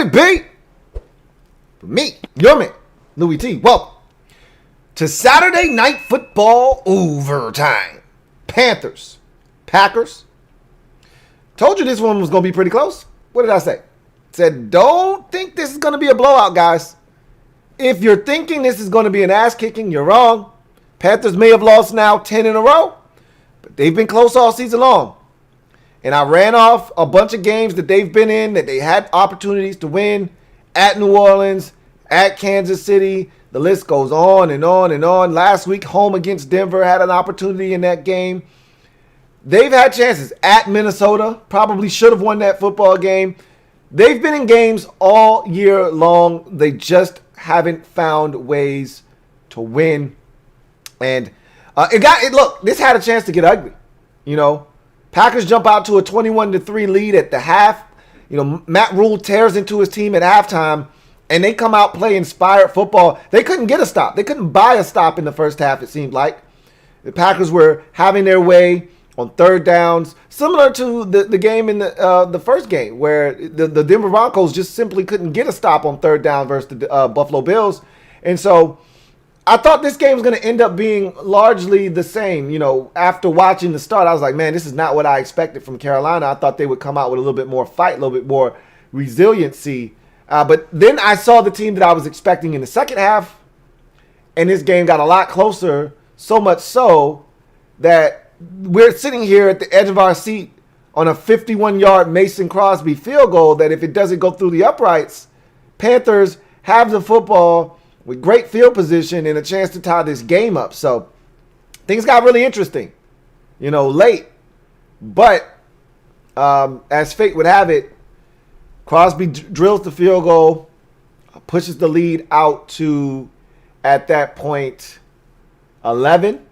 Could it be? Me, your man, Louie T. Welcome to Saturday Night Football Overtime. Panthers, Packers. Told you this one was going to be pretty close. What did I say? Said, don't think this is going to be a blowout, guys. If you're thinking this is going to be an ass kicking, you're wrong. Panthers may have lost now 10 in a row, but they've been close all season long. And I ran off a bunch of games that they've been in that they had opportunities to win at New Orleans, at Kansas City. The list goes on and on and on. Last week, home against Denver, had an opportunity in that game. They've had chances at Minnesota. Probably should have won that football game. They've been in games all year long. They just haven't found ways to win. And look, this had a chance to get ugly. You know, Packers jump out to a 21-3 lead at the half. You know, Matt Rule tears into his team at halftime, and they come out play inspired football. They couldn't get a stop. They couldn't buy a stop in the first half, it seemed like. The Packers were having their way on third downs, similar to the game in the first game where the Denver Broncos just simply couldn't get a stop on third down versus the Buffalo Bills. And so I thought this game was going to end up being largely the same. You know, after watching the start, I was like, man, this is not what I expected from Carolina. I thought they would come out with a little bit more fight, a little bit more resiliency. But then I saw the team that I was expecting in the second half, and this game got a lot closer, so much so that we're sitting here at the edge of our seat on a 51-yard Mason Crosby field goal that if it doesn't go through the uprights, Panthers have the football with great field position and a chance to tie this game up. So things got really interesting, you know, late. But as fate would have it, Crosby drills the field goal, pushes the lead out to, at that point, 11.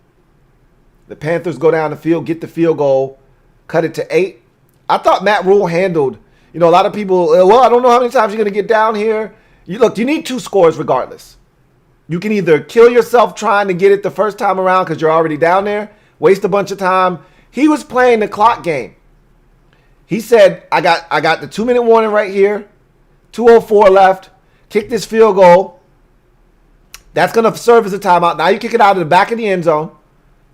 The Panthers go down the field, get the field goal, cut it to 8. I thought Matt Rule handled, you know, a lot of people, well, I don't know how many times you're going to get down here. You need 2 scores regardless. You can either kill yourself trying to get it the first time around because you're already down there, waste a bunch of time. He was playing the clock game. He said, I got the 2-minute warning right here, 2:04 left, kick this field goal. That's going to serve as a timeout. Now you kick it out of the back of the end zone.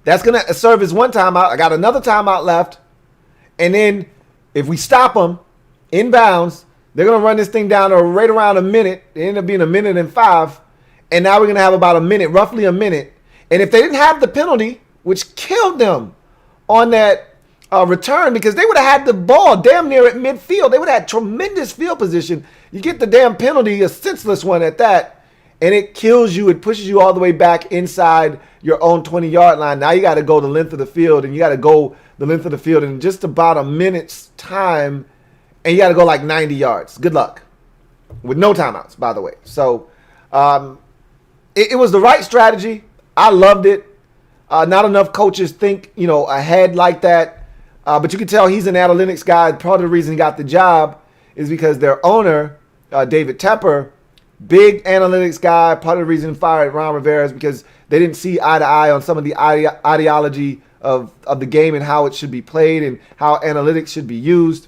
That's going to serve as one timeout. I got another timeout left. And then if we stop them in bounds, they're going to run this thing down to right around a minute. It ended up being 1:05. And now we're going to have about a minute, roughly a minute. And if they didn't have the penalty, which killed them on that return, because they would have had the ball damn near at midfield. They would have had tremendous field position. You get the damn penalty, a senseless one at that, and it kills you. It pushes you all the way back inside your own 20-yard line. Now you got to go the length of the field, and you got to go the length of the field in just about a minute's time, and you got to go like 90 yards. Good luck. With no timeouts, by the way. So it was the right strategy. I loved it. Not enough coaches think, you know, ahead like that. But you can tell he's an analytics guy. Part of the reason he got the job is because their owner, David Tepper, big analytics guy. Part of the reason he fired Ron Rivera is because they didn't see eye to eye on some of the ideology of the game and how it should be played and how analytics should be used.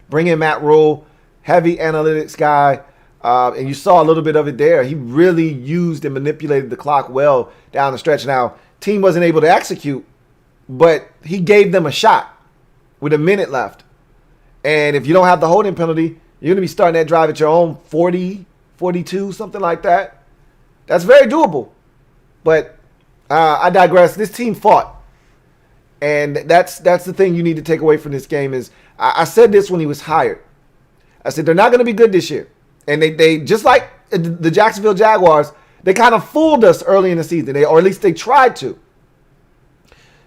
Bring in Matt Rule, heavy analytics guy. And you saw a little bit of it there. He really used and manipulated the clock well down the stretch. Now, team wasn't able to execute, but he gave them a shot with a minute left. And if you don't have the holding penalty, you're going to be starting that drive at your own 40, 42, something like that. That's very doable. But I digress. This team fought. And that's the thing you need to take away from this game is I said this when he was hired. I said they're not going to be good this year. And they just like the Jacksonville Jaguars, they kind of fooled us early in the season, or at least they tried to.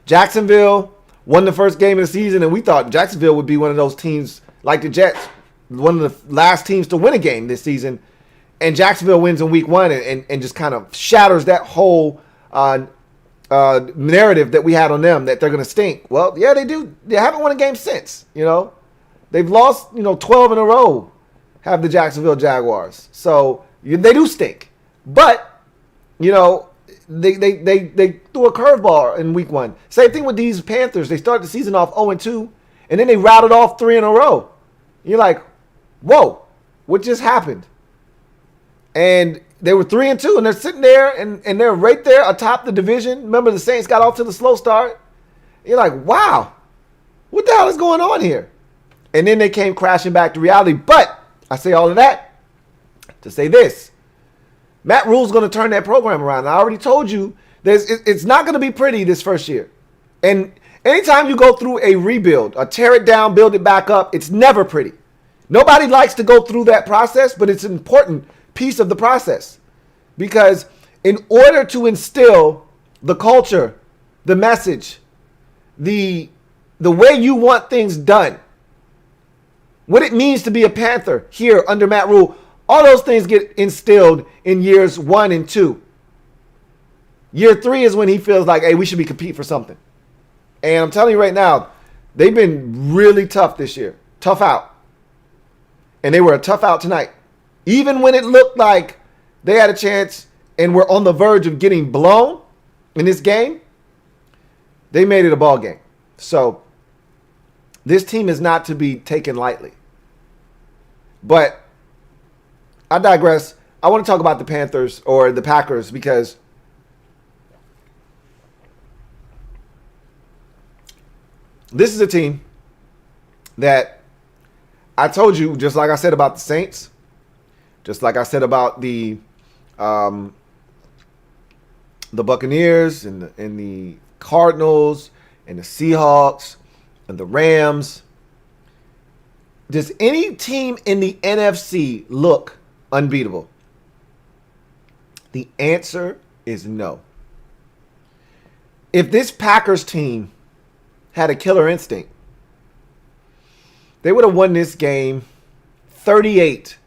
Jacksonville won the first game of the season, and we thought Jacksonville would be one of those teams like the Jets, one of the last teams to win a game this season. And Jacksonville wins in week 1 and just kind of shatters that whole narrative that we had on them that they're going to stink. Well, yeah, they do. They haven't won a game since, you know. They've lost, 12 in a row, have the Jacksonville Jaguars. So they do stink. But, they threw a curveball in week 1. Same thing with these Panthers. They started the season off 0-2, and then they routed off 3 in a row. You're like, whoa, what just happened. And they were 3-2, and they're sitting there, and they're right there atop the division. Remember, the Saints got off to the slow start. You're like, wow, what the hell is going on here? And then they came crashing back to reality. But I say all of that to say this. Matt Rule's going to turn that program around. I already told you it's not going to be pretty this first year. And anytime you go through a rebuild, or tear it down, build it back up, it's never pretty. Nobody likes to go through that process, but it's an important piece of the process. Because in order to instill the culture, the message, the way you want things done, what it means to be a Panther here under Matt Rule, all those things get instilled in years 1 and 2. Year 3 is when he feels like, hey, we should be competing for something. And I'm telling you right now, they've been really tough this year. Tough out. And they were a tough out tonight. Even when it looked like they had a chance and were on the verge of getting blown in this game, they made it a ball game. So this team is not to be taken lightly. But I digress. I want to talk about the Panthers or the Packers because this is a team that I told you, just like I said about the Saints, just like I said about the Buccaneers and the Cardinals and the Seahawks and the Rams. Does any team in the NFC look unbeatable? The answer is no. If this Packers team had a killer instinct, they would have won this game 38-10,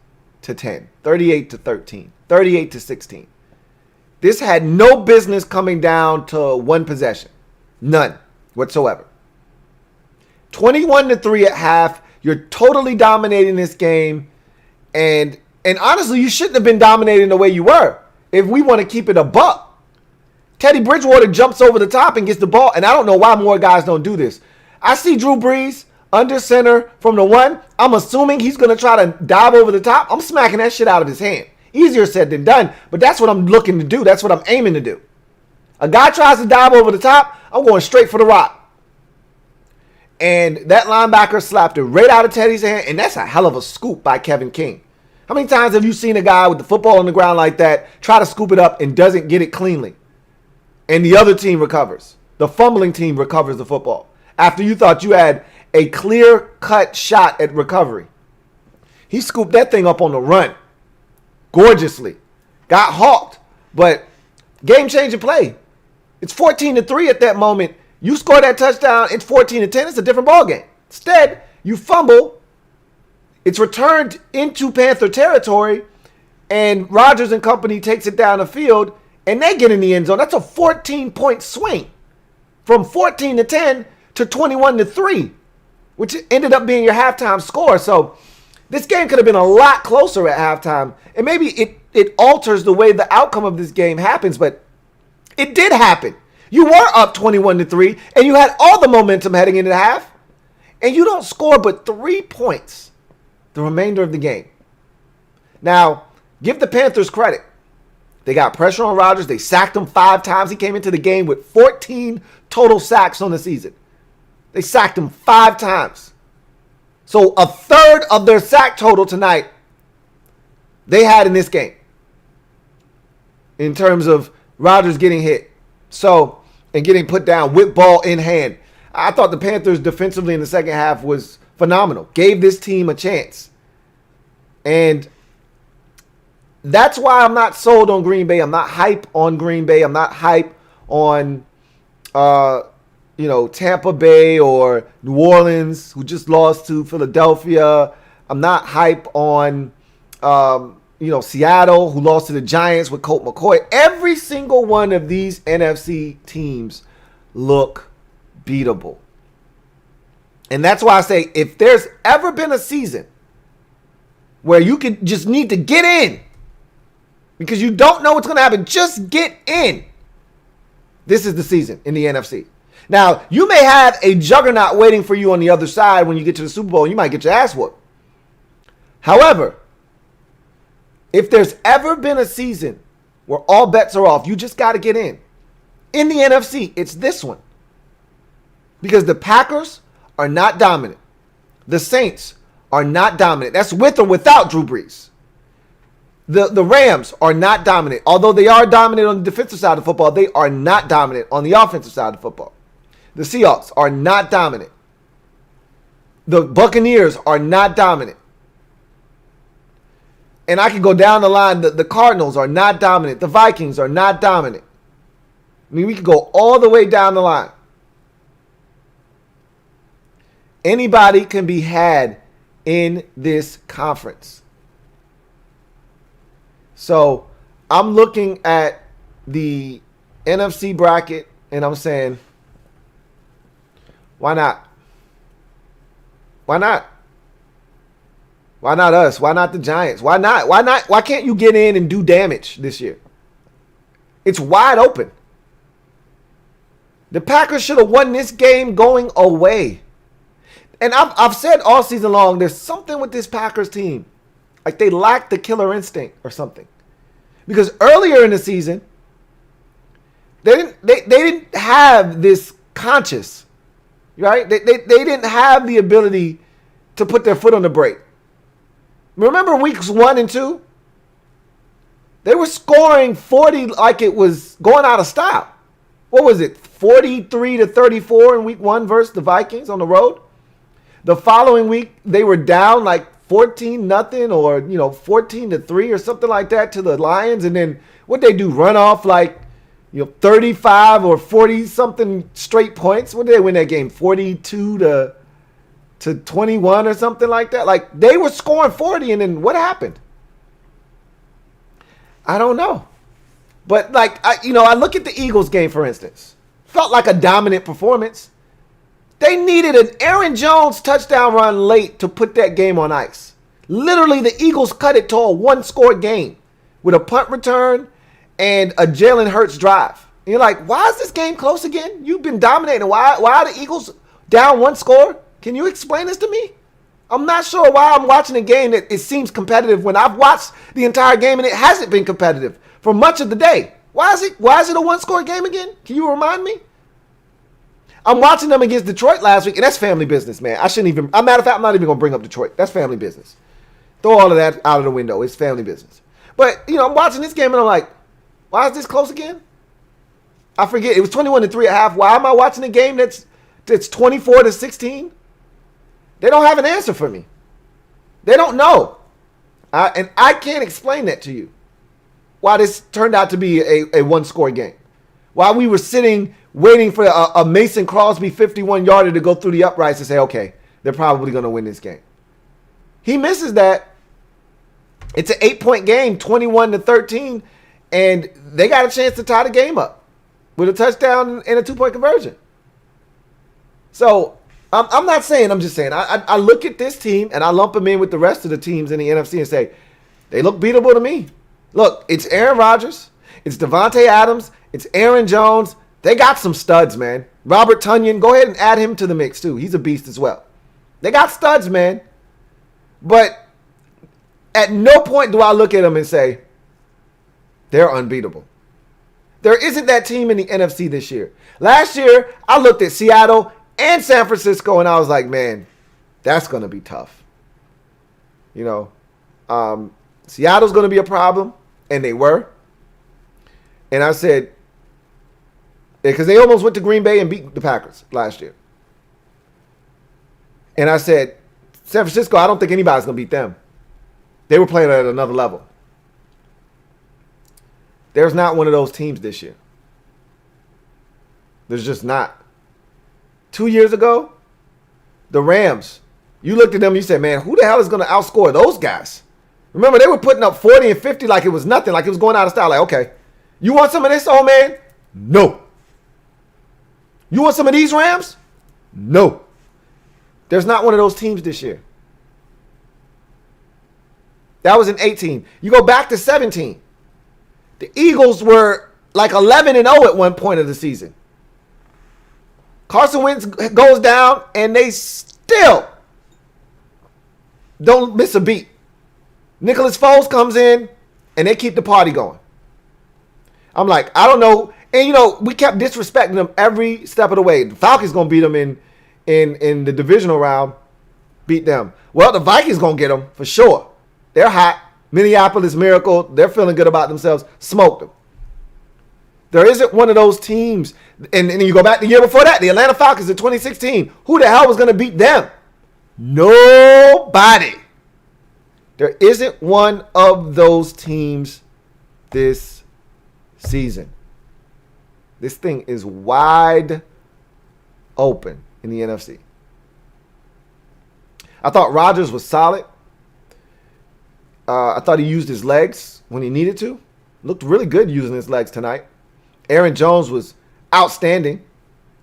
38-13, 38-16. This had no business coming down to one possession. None whatsoever. 21-3 at half. You're totally dominating this game. And honestly, you shouldn't have been dominating the way you were if we want to keep it a buck. Teddy Bridgewater jumps over the top and gets the ball. And I don't know why more guys don't do this. I see Drew Brees under center from the 1. I'm assuming he's going to try to dive over the top. I'm smacking that shit out of his hand. Easier said than done, but that's what I'm looking to do. That's what I'm aiming to do. A guy tries to dive over the top, I'm going straight for the rock. And that linebacker slapped it right out of Teddy's hand, and that's a hell of a scoop by Kevin King. How many times have you seen a guy with the football on the ground like that try to scoop it up and doesn't get it cleanly? And the other team recovers. The fumbling team recovers the football after you thought you had a clear-cut shot at recovery. He scooped that thing up on the run gorgeously. Got hawked, but game-changing play. It's 14-3 at that moment. You score that touchdown, it's 14-10. It's a different ballgame. Instead, you fumble. It's returned into Panther territory, and Rodgers and company takes it down the field, and they get in the end zone. That's a 14-point swing from 14-10 to 21-3, which ended up being your halftime score. So this game could have been a lot closer at halftime, and maybe it alters the way the outcome of this game happens, but it did happen. You were up 21-3, and you had all the momentum heading into the half, and you don't score but 3 points the remainder of the game. Now, give the Panthers credit. They got pressure on Rodgers. They sacked him 5 times. He came into the game with 14 total sacks on the season. They sacked him 5 times. So a third of their sack total tonight they had in this game in terms of Rodgers getting hit. So, and getting put down with ball in hand. I thought the Panthers defensively in the second half was phenomenal. Gave this team a chance. And that's why I'm not sold on Green Bay. I'm not hype on Green Bay. I'm not hype on, Tampa Bay or New Orleans, who just lost to Philadelphia. I'm not hype on, Seattle, who lost to the Giants with Colt McCoy. Every single one of these NFC teams look beatable. And that's why I say, if there's ever been a season where you can just need to get in because you don't know what's going to happen, just get in. This is the season in the NFC. Now, you may have a juggernaut waiting for you on the other side when you get to the Super Bowl. You might get your ass whooped. However, If there's ever been a season where all bets are off, you just got to get in. In the NFC, it's this one. Because the Packers are not dominant. The Saints are not dominant. That's with or without Drew Brees. The Rams are not dominant. Although they are dominant on the defensive side of football, they are not dominant on the offensive side of football. The Seahawks are not dominant. The Buccaneers are not dominant. And I can go down the line. The Cardinals are not dominant. The Vikings are not dominant. I mean, we can go all the way down the line. Anybody can be had in this conference. So I'm looking at the NFC bracket and I'm saying, why not? Why not? Why not us? Why not the Giants? Why not? Why not? Why can't you get in and do damage this year? It's wide open. The Packers should have won this game going away. And I've said all season long, there's something with this Packers team. Like they lack the killer instinct or something. Because earlier in the season, they didn't have this conscious, right? They didn't have the ability to put their foot on the brake. Remember weeks 1 and 2? They were scoring 40 like it was going out of style. What was it? 43-34 in week 1 versus the Vikings on the road. The following week, they were down like 14-0 or, 14-3 or something like that to the Lions. And then what they do, run off like, 35 or 40 something straight points. What did they win that game? 42 to 21 or something like that. Like they were scoring 40 and then what happened? I don't know. But like, I look at the Eagles game, for instance. Felt like a dominant performance. They needed an Aaron Jones touchdown run late to put that game on ice. Literally, the Eagles cut it to a one-score game with a punt return and a Jalen Hurts drive. And you're like, why is this game close again? You've been dominating. Why are the Eagles down 1 score? Can you explain this to me? I'm not sure why I'm watching a game that it seems competitive when I've watched the entire game and it hasn't been competitive for much of the day. Why is it a one-score game again? Can you remind me? I'm watching them against Detroit last week, and that's family business, man. As a matter of fact, I'm not even going to bring up Detroit. That's family business. Throw all of that out of the window. It's family business. But, I'm watching this game, and I'm like, why is this close again? I forget. It was 21-3 at half. Why am I watching a game that's 24-16? They don't have an answer for me. They don't know. And I can't explain that to you. Why this turned out to be a one-score game. While we were sitting waiting for a Mason Crosby 51-yarder to go through the uprights and say, okay, they're probably going to win this game. He misses that. It's an 8-point game, 21-13, and they got a chance to tie the game up with a touchdown and a 2-point conversion. So I'm not saying, I'm just saying, I look at this team and I lump them in with the rest of the teams in the NFC and say, they look beatable to me. Look, it's Aaron Rodgers, it's Devontae Adams, it's Aaron Jones. They got some studs, man. Robert Tonyan, go ahead and add him to the mix, too. He's a beast as well. They got studs, man. But at no point do I look at them and say, they're unbeatable. There isn't that team in the NFC this year. Last year, I looked at Seattle and San Francisco, and I was like, man, that's going to be tough. Seattle's going to be a problem, and they were. And I said, because they almost went to Green Bay and beat the Packers last year. And I said, San Francisco, I don't think anybody's going to beat them. They were playing at another level. There's not one of those teams this year. There's just not. 2 years ago, the Rams, you looked at them and you said, man, who the hell is going to outscore those guys? Remember, they were putting up 40 and 50 like it was nothing, like it was going out of style. Like, okay, you want some of this, old man? No. You want some of these Rams? No. There's not one of those teams this year. That was in 18. You go back to 17. The Eagles were like 11-0 at one point of the season. Carson Wentz goes down, and they still don't miss a beat. Nicholas Foles comes in, and they keep the party going. I'm like, I don't know. And, you know, we kept disrespecting them every step of the way. The Falcons going to beat them in the divisional round. Beat them. Well, the Vikings going to get them for sure. They're hot. Minneapolis Miracle. They're feeling good about themselves. Smoked them. There isn't one of those teams. And then you go back the year before that, the Atlanta Falcons in 2016. Who the hell was going to beat them? Nobody. There isn't one of those teams this season. This thing is wide open in the NFC. I thought Rodgers was solid. I thought he used his legs when he needed to. Looked really good using his legs tonight. Aaron Jones was outstanding.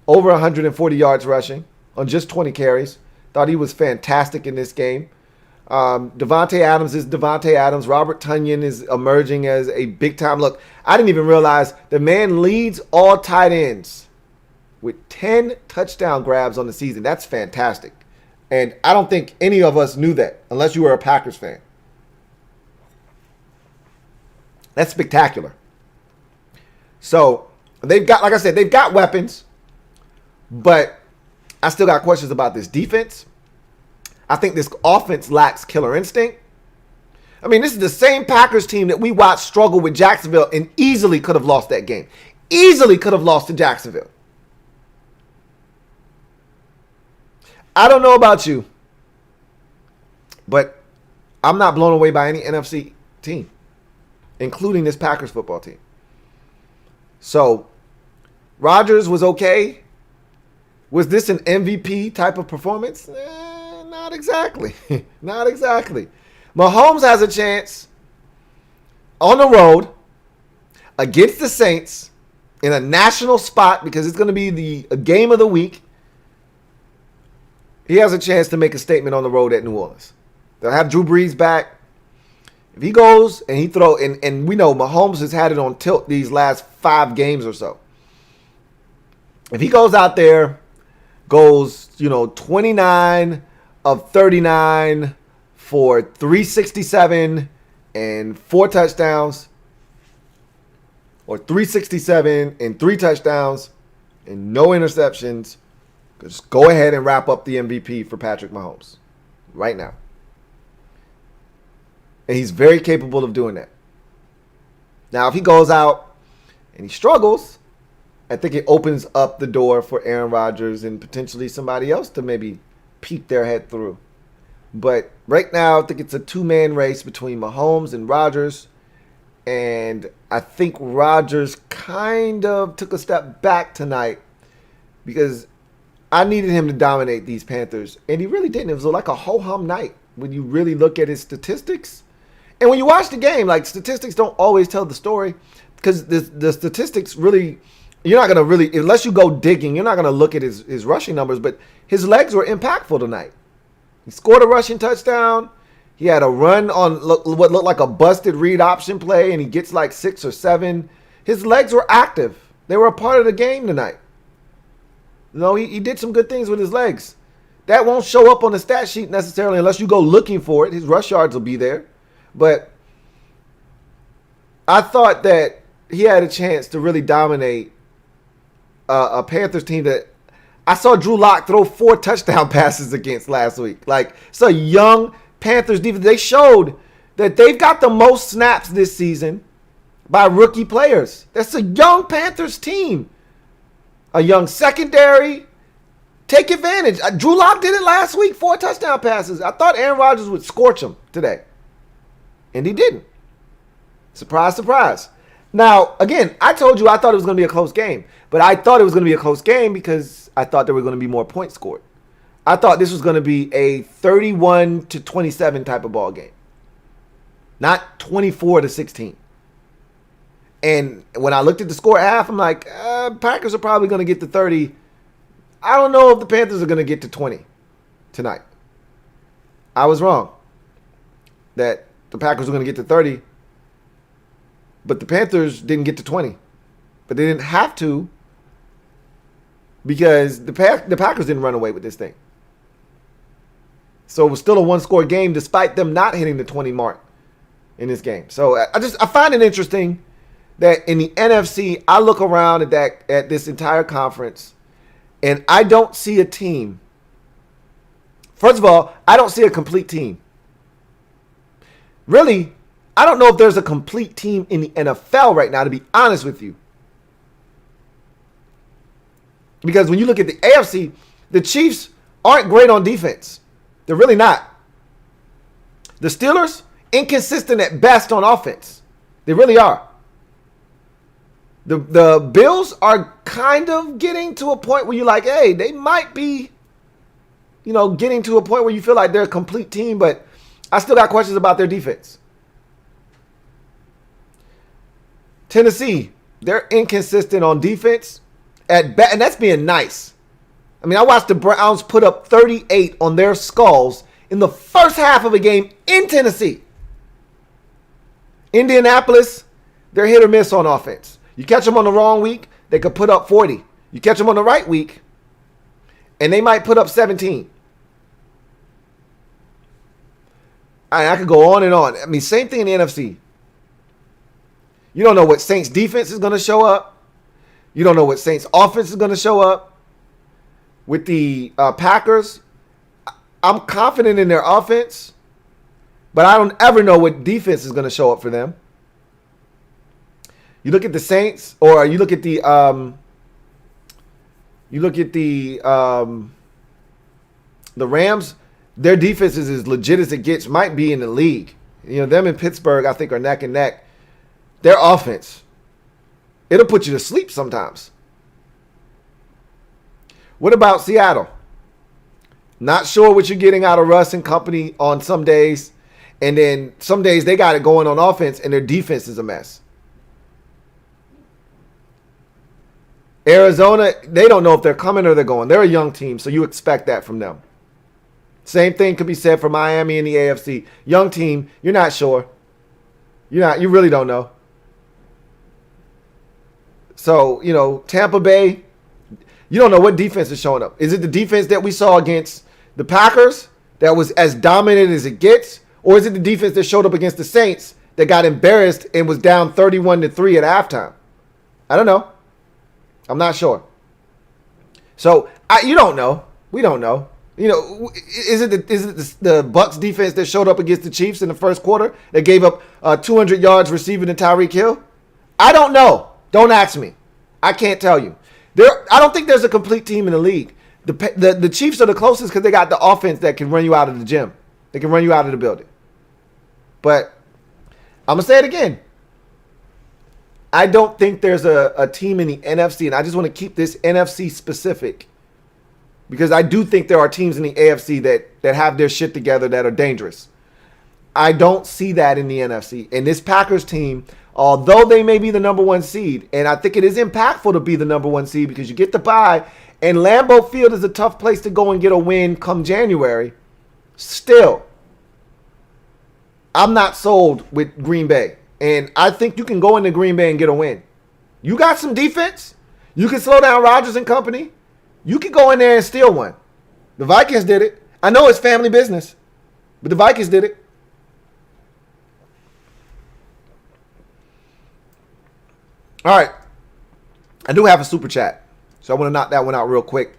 Over 140 yards rushing on just 20 carries. Thought he was fantastic in this game. Devontae Adams is Devontae Adams. Robert Tonyan is emerging as a big-time look. I didn't even realize the man leads all tight ends with 10 touchdown grabs on the season. That's fantastic. And I don't think any of us knew that unless you were a Packers fan. That's spectacular. So they've got, like I said, they've got weapons, but I still got questions about this defense. I think this offense lacks killer instinct. I mean, this is the same Packers team that we watched struggle with Jacksonville and easily could have lost that game. Easily could have lost to Jacksonville. I don't know about you, but I'm not blown away by any NFC team, including this Packers football team. So, Rodgers was okay. Was this an MVP type of performance? Not exactly. Not exactly. Mahomes has a chance on the road against the Saints in a national spot because it's going to be the game of the week. He has a chance to make a statement on the road at New Orleans. They'll have Drew Brees back. If he goes and he throw, and we know Mahomes has had it on tilt these last 5 games or so. If he goes out there, goes, 29 of 39 for 367 and 4 touchdowns, or 367 and 3 touchdowns and no interceptions, just go ahead and wrap up the MVP for Patrick Mahomes right now. And he's very capable of doing that. Now, if he goes out and he struggles, I think it opens up the door for Aaron Rodgers and potentially somebody else to maybe peek their head through. But right now, I think it's a 2-man race between Mahomes and Rodgers. And I think Rodgers kind of took a step back tonight because I needed him to dominate these Panthers. And he really didn't. It was like a ho-hum night when you really look at his statistics. And when you watch the game, like, statistics don't always tell the story because the statistics really, you're not going to really, unless you go digging, you're not going to look at his rushing numbers. But his legs were impactful tonight. He scored a rushing touchdown. He had a run on what looked like a busted read option play, and he gets like 6 or 7. His legs were active. They were a part of the game tonight. He did some good things with his legs. That won't show up on the stat sheet necessarily unless you go looking for it. His rush yards will be there. But I thought that he had a chance to really dominate a Panthers team that I saw Drew Lock throw 4 touchdown passes against last week. Like, it's a young Panthers defense. They showed that they've got the most snaps this season by rookie players. That's a young Panthers team. A young secondary. Take advantage. Drew Lock did it last week, 4 touchdown passes. I thought Aaron Rodgers would scorch him today. And he didn't. Surprise, surprise. Now, again, I told you I thought it was going to be a close game. But I thought it was going to be a close game because I thought there were going to be more points scored. I thought this was going to be a 31-27 type of ball game. Not 24-16. And when I looked at the score at half, I'm like, Packers are probably going to get to 30. I don't know if the Panthers are going to get to 20 tonight. I was wrong. That the Packers were going to get to 30. But the Panthers didn't get to 20. But they didn't have to because the Packers didn't run away with this thing. So it was still a 1-score game despite them not hitting the 20 mark in this game. So I find it interesting that in the NFC, I look around at this entire conference, and I don't see a team. First of all, I don't see a complete team. Really, I don't know if there's a complete team in the NFL right now, to be honest with you. Because when you look at the AFC, the Chiefs aren't great on defense. They're really not. The Steelers, inconsistent at best on offense. They really are. The Bills are kind of getting to a point where you're like, hey, they might be, getting to a point where you feel like they're a complete team, but I still got questions about their defense. Tennessee, they're inconsistent on defense and that's being nice. I mean, I watched the Browns put up 38 on their skulls in the first half of a game in Tennessee. Indianapolis, they're hit or miss on offense. You catch them on the wrong week, they could put up 40. You catch them on the right week, and they might put up 17. I could go on and on. I mean, same thing in the NFC. You don't know what Saints defense is going to show up. You don't know what Saints offense is going to show up. With the Packers, I'm confident in their offense, but I don't ever know what defense is going to show up for them. You look at the Saints, or you look at the Rams. Their defense is as legit as it gets. Might be in the league. Them in Pittsburgh, I think, are neck and neck. Their offense, it'll put you to sleep sometimes. What about Seattle? Not sure what you're getting out of Russ and company on some days. And then some days they got it going on offense and their defense is a mess. Arizona, they don't know if they're coming or they're going. They're a young team, so you expect that from them. Same thing could be said for Miami and the AFC. Young team, you're not sure. You really don't know. So, Tampa Bay, you don't know what defense is showing up. Is it the defense that we saw against the Packers that was as dominant as it gets? Or is it the defense that showed up against the Saints that got embarrassed and was down 31-3 at halftime? I don't know. I'm not sure. So, you don't know. We don't know. Is it the Bucs defense that showed up against the Chiefs in the first quarter that gave up 200 yards receiving to Tyreek Hill? I don't know. Don't ask me. I can't tell you. I don't think there's a complete team in the league. The Chiefs are the closest because they got the offense that can run you out of the gym. They can run you out of the building. But I'm going to say it again. I don't think there's a team in the NFC, and I just want to keep this NFC specific because I do think there are teams in the AFC that have their shit together that are dangerous. I don't see that in the NFC. And this Packers team, although they may be the number one seed, and I think it is impactful to be the number one seed because you get the bye, and Lambeau Field is a tough place to go and get a win come January. Still, I'm not sold with Green Bay. And I think you can go into Green Bay and get a win. You got some defense. You can slow down Rodgers and company. You can go in there and steal one. The Vikings did it. I know it's family business, but the Vikings did it. All right. I do have a super chat, so I want to knock that one out real quick.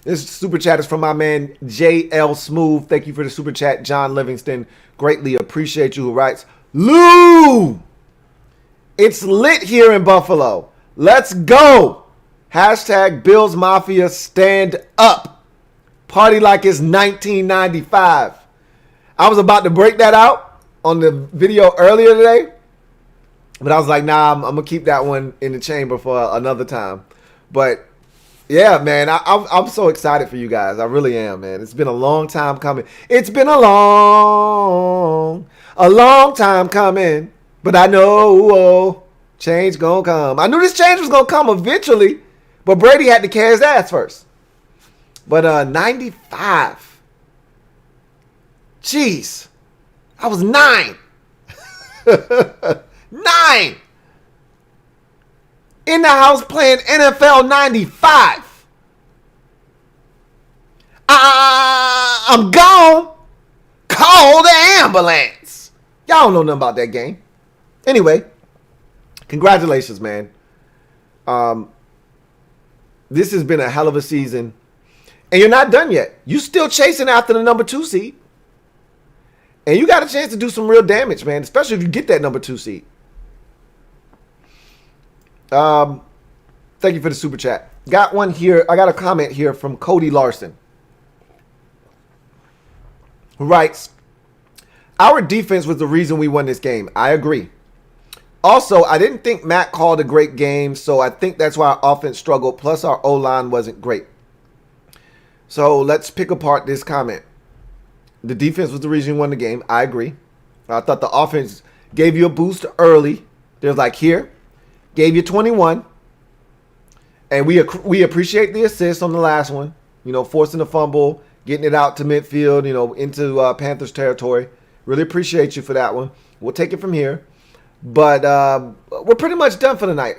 This super chat is from my man JL Smooth. Thank you for the super chat, John Livingston. Greatly appreciate you. Who writes, Lou, it's lit here in Buffalo. Let's go. Hashtag Bills Mafia stand up. Party like it's 1995. I was about to break that out on the video earlier today, but I was like, nah, I'm going to keep that one in the chamber for another time. But yeah, man, I'm so excited for you guys. I really am, man. It's been a long time coming. It's been a long time coming. But I know change gonna come. I knew this change was gonna come eventually, but Brady had to carry his ass first. But 95. Jeez. I was 9. 9. In the house playing NFL 95. I'm gone. Call the ambulance. Y'all don't know nothing about that game. Anyway, congratulations, man. This has been a hell of a season. And you're not done yet. You still chasing after the number 2 seed. And you got a chance to do some real damage, man. Especially if you get that number 2 seed. Thank you for the super chat. Got one here. I got a comment here from Cody Larson, who writes, our defense was the reason we won this game. I agree. Also, I didn't think Matt called a great game, so I think that's why our offense struggled. Plus, our O-line wasn't great. So let's pick apart this comment. The defense was the reason you won the game. I agree. I thought the offense gave you a boost early. They're like, here, gave you 21. And we appreciate the assist on the last one. You know, forcing the fumble, getting it out to midfield, you know, into Panthers territory. Really appreciate you for that one. We'll take it from here. But we're pretty much done for the night.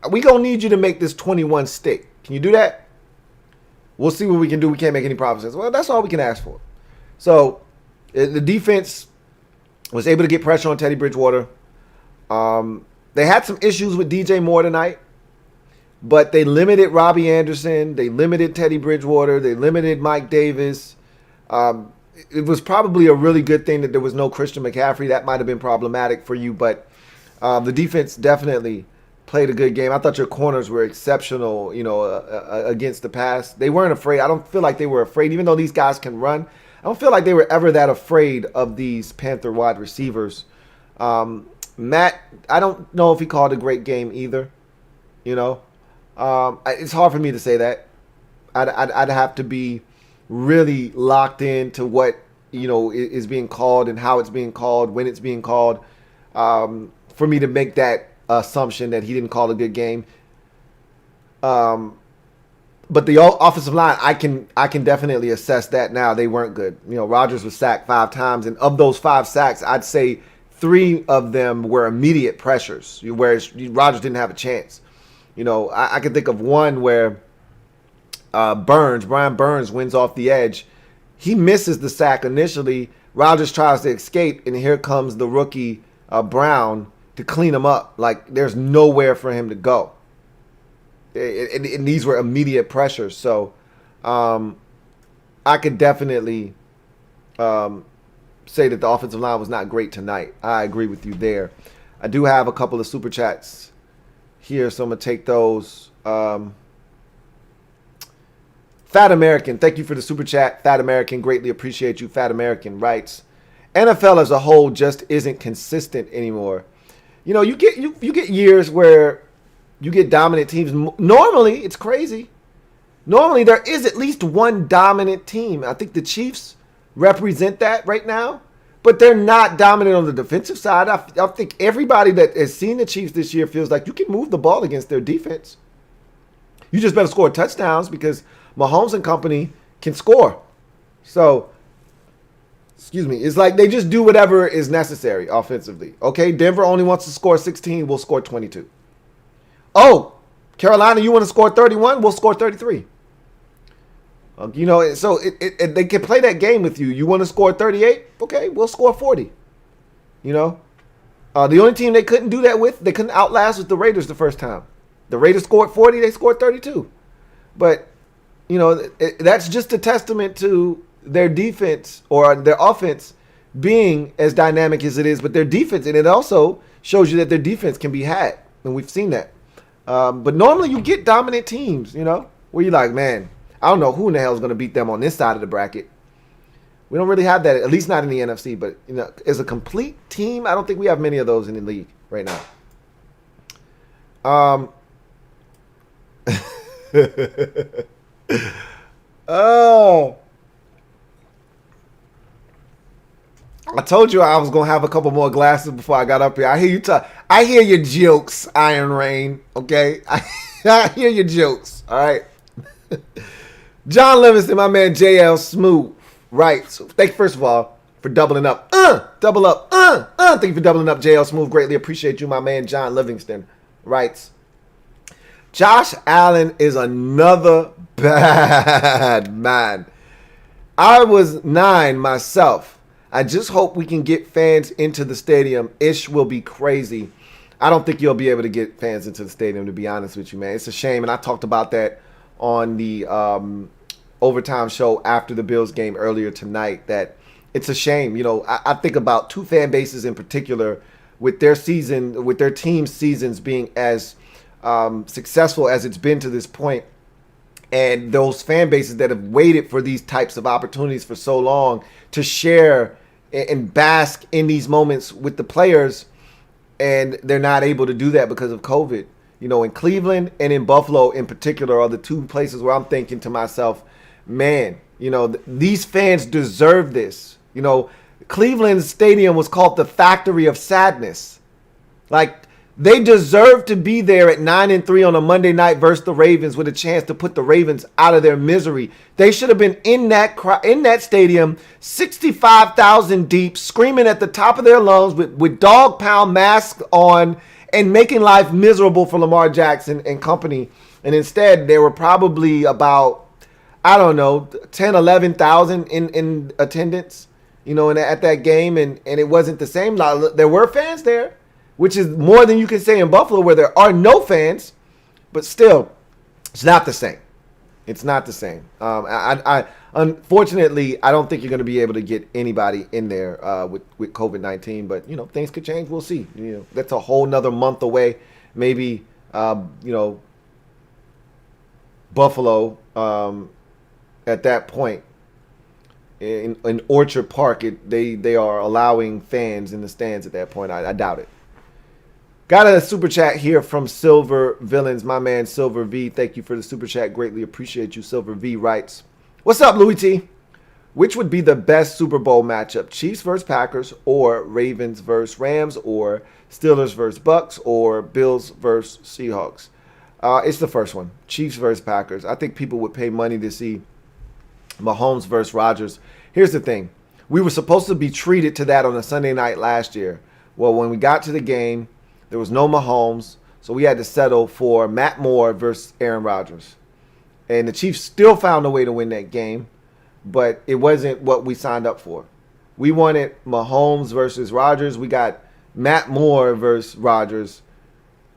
We going to need you to make this 21 stick. Can you do that? We'll see what we can do. We can't make any promises. Well, that's all we can ask for. So the defense was able to get pressure on Teddy Bridgewater. They had some issues with DJ Moore tonight, but they limited Robbie Anderson. They limited Teddy Bridgewater. They limited Mike Davis. It was probably a really good thing that there was no Christian McCaffrey. That might have been problematic for you, but the defense definitely played a good game. I thought your corners were exceptional, you know, against the pass. They weren't afraid. I don't feel like they were afraid, even though these guys can run. I don't feel like they were ever that afraid of these Panther wide receivers. Matt, I don't know if he called a great game either. You know, it's hard for me to say that. I'd have to be really locked into what, you know, is being called and how it's being called, when it's being called, for me to make that assumption that he didn't call a good game. But the offensive line, I can definitely assess that now. They weren't good. You know, Rodgers was sacked 5 times, and of those 5 sacks, I'd say 3 of them were immediate pressures, whereas Rodgers didn't have a chance. You know, I can think of one where Brian Burns wins off the edge. He misses the sack initially. Rodgers tries to escape, and here comes the rookie Brown to clean him up. Like, there's nowhere for him to go. And these were immediate pressures. So I could definitely say that the offensive line was not great tonight. I agree with you there. I do have a couple of super chats here, so I'm going to take those. Fat American, thank you for the super chat. Fat American, greatly appreciate you. Fat American writes, NFL as a whole just isn't consistent anymore. You know, you get years where you get dominant teams. Normally, it's crazy. Normally, there is at least one dominant team. I think the Chiefs represent that right now, but they're not dominant on the defensive side. I think everybody that has seen the Chiefs this year feels like you can move the ball against their defense. You just better score touchdowns because Mahomes and company can score. So, excuse me, it's like they just do whatever is necessary offensively. Okay, Denver only wants to score 16. We'll score 22. Oh, Carolina, you want to score 31? We'll score 33. You know, so they can play that game with you. You want to score 38? Okay, we'll score 40. You know, the only team they couldn't do that with, they couldn't outlast, was the Raiders the first time. The Raiders scored 40, they scored 32. But, you know, that's just a testament to their defense or their offense being as dynamic as it is, but their defense, and it also shows you that their defense can be had, and we've seen that. But normally you get dominant teams, you know, where you're like, man, I don't know who in the hell is going to beat them on this side of the bracket. We don't really have that, at least not in the NFC. But, you know, as a complete team, I don't think we have many of those in the league right now. Oh. I told you I was going to have a couple more glasses before I got up here. I hear you talk. I hear your jokes, Iron Rain. Okay? I hear your jokes. All right? John Livingston, my man JL Smooth. Right. So thank you, first of all, for doubling up. Double up. Thank you for doubling up, JL Smooth. Greatly appreciate you, my man John Livingston. Writes, Josh Allen is another bad man. I was 9 myself. I just hope we can get fans into the stadium. Ish will be crazy. I don't think you'll be able to get fans into the stadium, to be honest with you, man. It's a shame, and I talked about that on the overtime show after the Bills game earlier tonight, that it's a shame. You know, I think about two fan bases in particular with their season, with their team's seasons being as successful as it's been to this point, and those fan bases that have waited for these types of opportunities for so long to share and bask in these moments with the players, and they're not able to do that because of COVID. You know, in Cleveland and in Buffalo in particular are the two places where I'm thinking to myself, man, you know, these fans deserve this. You know, Cleveland Stadium was called the Factory of Sadness. Like, they deserve to be there at 9-3 on a Monday night versus the Ravens with a chance to put the Ravens out of their misery. They should have been in that stadium, 65,000 deep, screaming at the top of their lungs with dog pound masks on and making life miserable for Lamar Jackson and company. And instead, there were probably about, I don't know, 10, 11,000 in attendance, you know, at that game. And it wasn't the same. There were fans there, which is more than you can say in Buffalo, where there are no fans, but still, it's not the same. It's not the same. Unfortunately, I don't think you're going to be able to get anybody in there with COVID-19, but, you know, things could change. We'll see. You know, that's a whole nother month away. Maybe, you know, Buffalo at that point in Orchard Park, they are allowing fans in the stands at that point. I doubt it. Got a super chat here from Silver Villains, my man Silver V. Thank you for the super chat. Greatly appreciate you. Silver V writes, "What's up, Louie T? Which would be the best Super Bowl matchup? Chiefs versus Packers, or Ravens versus Rams, or Steelers versus Bucks, or Bills versus Seahawks?" It's the first one, Chiefs versus Packers. I think people would pay money to see Mahomes versus Rodgers. Here's the thing. We were supposed to be treated to that on a Sunday night last year. Well, when we got to the game, there was no Mahomes, so we had to settle for Matt Moore versus Aaron Rodgers. And the Chiefs still found a way to win that game, but it wasn't what we signed up for. We wanted Mahomes versus Rodgers. We got Matt Moore versus Rodgers.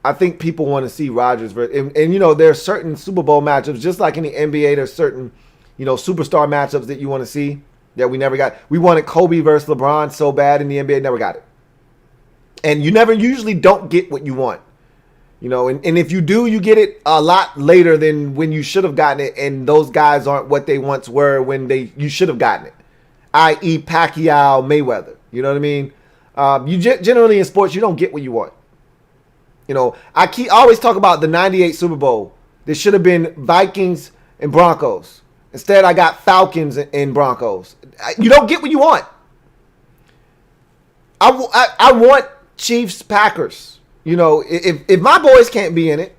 I think people want to see Rodgers. And you know, there are certain Super Bowl matchups, just like in the NBA, there's certain, you know, superstar matchups that you want to see that we never got. We wanted Kobe versus LeBron so bad in the NBA, never got it. And you never usually don't get what you want. You know, and if you do, you get it a lot later than when you should have gotten it, and those guys aren't what they once were when you should have gotten it, i.e. Pacquiao, Mayweather. You know what I mean? Generally in sports, you don't get what you want. You know, I always talk about the 98 Super Bowl. There should have been Vikings and Broncos. Instead, I got Falcons and Broncos. You don't get what you want. I want Chiefs, Packers. You know, if my boys can't be in it,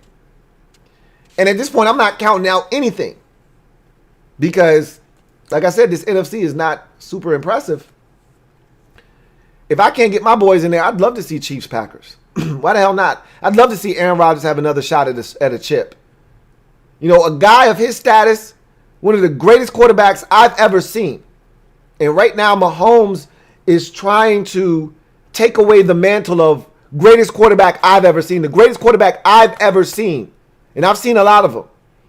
and at this point, I'm not counting out anything. Because, like I said, this NFC is not super impressive. If I can't get my boys in there, I'd love to see Chiefs, Packers. Why the hell not? I'd love to see Aaron Rodgers have another shot at a chip. You know, a guy of his status, one of the greatest quarterbacks I've ever seen. And right now, Mahomes is trying to take away the mantle of greatest quarterback I've ever seen, the greatest quarterback I've ever seen. And I've seen a lot of them.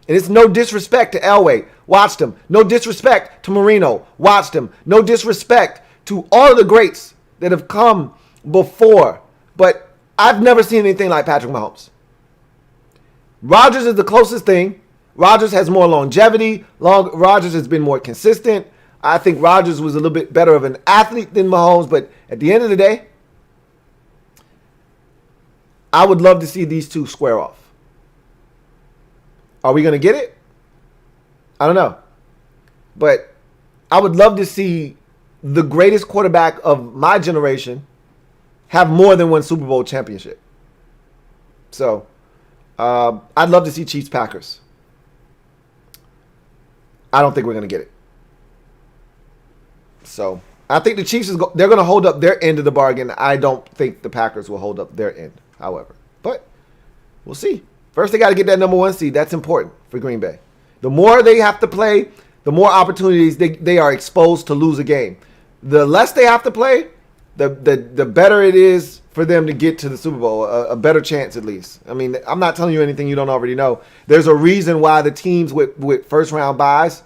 And it's no disrespect to Elway. Watched him. No disrespect to Marino. Watched him. No disrespect to all of the greats that have come before. But I've never seen anything like Patrick Mahomes. Rodgers is the closest thing. Rodgers has more longevity. Rodgers has been more consistent. I think Rodgers was a little bit better of an athlete than Mahomes. But at the end of the day, I would love to see these two square off. Are we going to get it? I don't know. But I would love to see the greatest quarterback of my generation have more than one Super Bowl championship. So, I'd love to see Chiefs Packers. I don't think we're going to get it. So, I think the Chiefs, they're going to hold up their end of the bargain. I don't think the Packers will hold up their end, however. But, we'll see. First, they got to get that number one seed. That's important for Green Bay. The more they have to play, the more opportunities they are exposed to lose a game. the less they have to play, the better it is for them to get to the Super Bowl, a better chance at least. I mean, I'm not telling you anything you don't already know. There's a reason why the teams with first round byes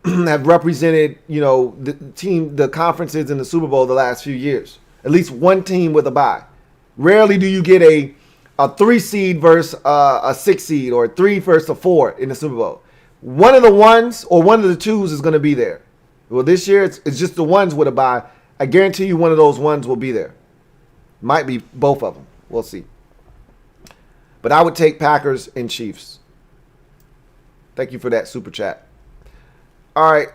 have represented, the conferences in the Super Bowl the last few years. At least one team with a bye. Rarely do you get a 3 seed versus a 6 seed, or a 3 versus a 4 in the Super Bowl. One of the ones or one of the twos is going to be there. Well, this year it's just the ones with a bye. I guarantee you one of those ones will be there. Might be both of them. We'll see. But I would take Packers and Chiefs. Thank you for that super chat. All right.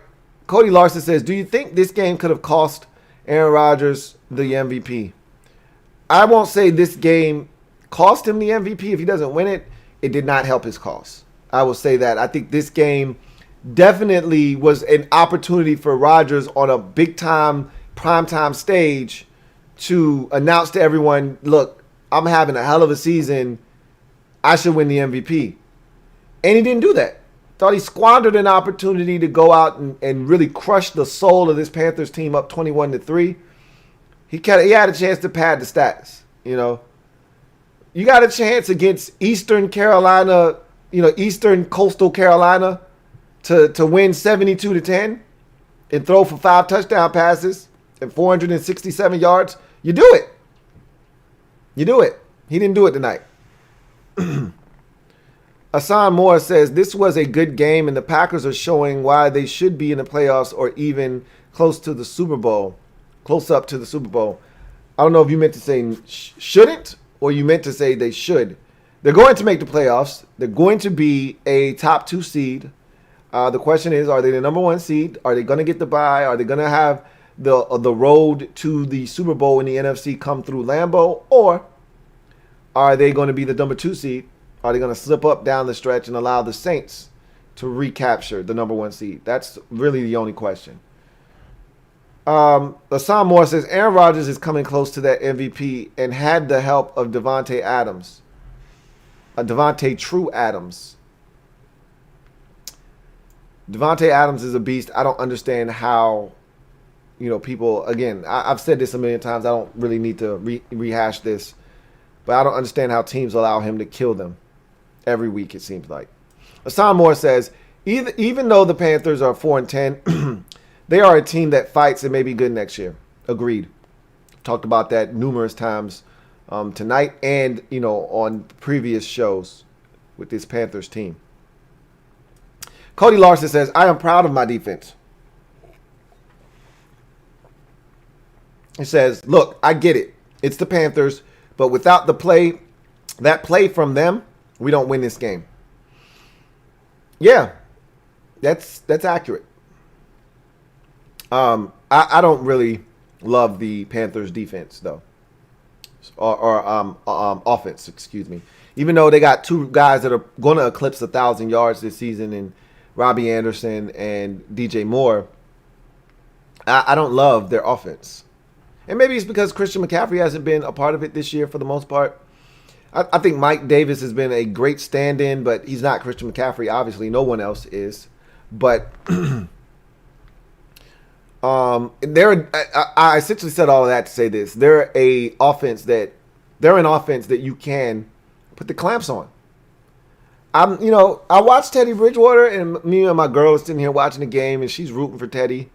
Cody Larson says, do you think this game could have cost Aaron Rodgers the MVP? I won't say this game cost him the MVP. If he doesn't win it, it did not help his cause. I will say that. I think this game definitely was an opportunity for Rodgers on a big-time, primetime stage to announce to everyone, look, I'm having a hell of a season. I should win the MVP. And he didn't do that. Thought he squandered an opportunity to go out and really crush the soul of this Panthers team up 21-3. He had a chance to pad the stats, You got a chance against Eastern Carolina, Eastern Coastal Carolina to win 72-10 and throw for 5 touchdown passes and 467 yards. You do it. You do it. He didn't do it tonight. Hassan Moore says, this was a good game, and the Packers are showing why they should be in the playoffs or even close to the Super Bowl. Close up to the Super Bowl. I don't know if you meant to say shouldn't or you meant to say they should. They're going to make the playoffs. They're going to be a top 2 seed. The question is, are they the number 1 seed? Are they going to get the bye? Are they going to have the road to the Super Bowl in the NFC come through Lambeau? Or are they going to be the number 2 seed? Are they going to slip up down the stretch and allow the Saints to recapture the number 1 seed? That's really the only question. Hassan Moore says, Aaron Rodgers is coming close to that MVP and had the help of Devontae Adams. Devontae True Adams. Devontae Adams is a beast. I don't understand how, people, again, I've said this a million times. I don't really need to rehash this. But I don't understand how teams allow him to kill them every week, it seems like. Hassan Moore says, even though the Panthers are 4-10, they are a team that fights and may be good next year. Agreed. Talked about that numerous times tonight and, on previous shows with this Panthers team. Cody Larson says, I am proud of my defense. He says, look, I get it. It's the Panthers, but without that play from them, we don't win this game. Yeah, that's accurate. I don't really love the Panthers defense though, or offense. Excuse me. Even though they got 2 guys that are going to eclipse 1,000 yards this season, in Robbie Anderson and DJ Moore, I don't love their offense. And maybe it's because Christian McCaffrey hasn't been a part of it this year for the most part. I think Mike Davis has been a great stand-in, but he's not Christian McCaffrey. Obviously, no one else is. But I essentially said all of that to say this. They're an offense that you can put the clamps on. I watched Teddy Bridgewater, and me and my girl are sitting here watching the game, and she's rooting for Teddy.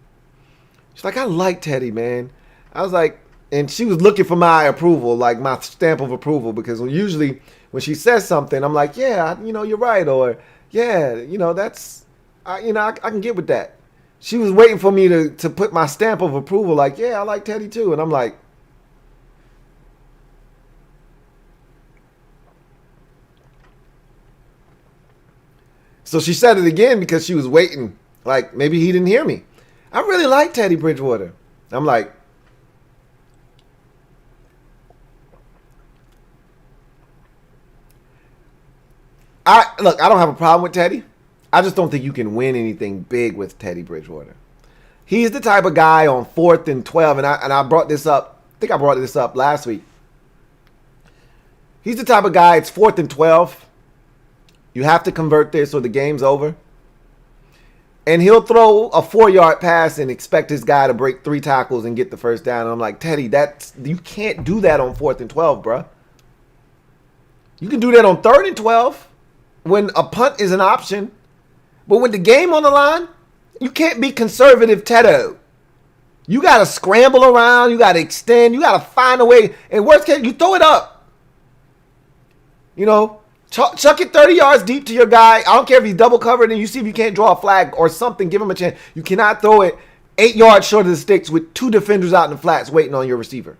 She's like, I like Teddy, man. I was like, and she was looking for my approval, like my stamp of approval, because usually when she says something, I'm like, yeah, you're right, or yeah, that's, I can get with that. She was waiting for me to put my stamp of approval, like, yeah, I like Teddy too, and I'm like, so she said it again because she was waiting, like maybe he didn't hear me. I really like Teddy Bridgewater. I'm like, I don't have a problem with Teddy. I just don't think you can win anything big with Teddy Bridgewater. He's the type of guy on 4th and 12, and I brought this up. I think I brought this up last week. He's the type of guy, it's 4th and 12. You have to convert this or the game's over. And he'll throw a 4-yard pass and expect his guy to break 3 tackles and get the first down. And I'm like, Teddy, you can't do that on 4th and 12, bro. You can do that on 3rd and 12 when a punt is an option. But with the game on the line, you can't be conservative, Teddo. You got to scramble around. You got to extend. You got to find a way. And worst case, you throw it up. You know, chuck it 30 yards deep to your guy. I don't care if he's double covered and you see if you can't draw a flag or something. Give him a chance. You cannot throw it 8 yards short of the sticks with 2 defenders out in the flats waiting on your receiver.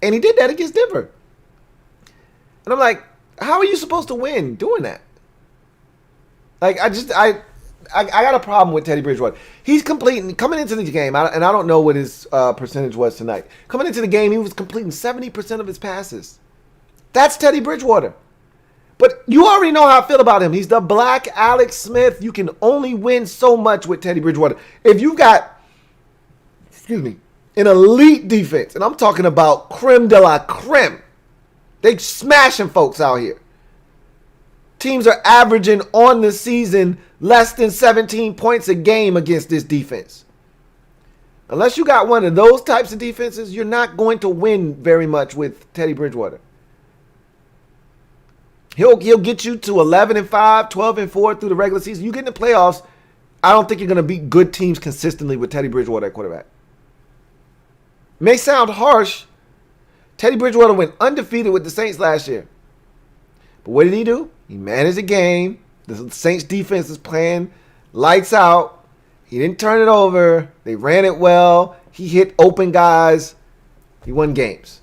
And he did that against Denver. And I'm like, how are you supposed to win doing that? Like, I got a problem with Teddy Bridgewater. He's completing, coming into the game, and I don't know what his percentage was tonight. Coming into the game, he was completing 70% of his passes. That's Teddy Bridgewater. But you already know how I feel about him. He's the black Alex Smith. You can only win so much with Teddy Bridgewater. If you've got, an elite defense, and I'm talking about creme de la creme, they smashing folks out here. Teams are averaging on the season less than 17 points a game against this defense. Unless you got one of those types of defenses, you're not going to win very much with Teddy Bridgewater. He'll get you to 11-5, 12-4 through the regular season. You get in the playoffs, I don't think you're going to beat good teams consistently with Teddy Bridgewater at quarterback. May sound harsh. Teddy Bridgewater went undefeated with the Saints last year. But what did he do? He managed the game. The Saints defense is playing lights out. He didn't turn it over. They ran it well. He hit open guys. He won games.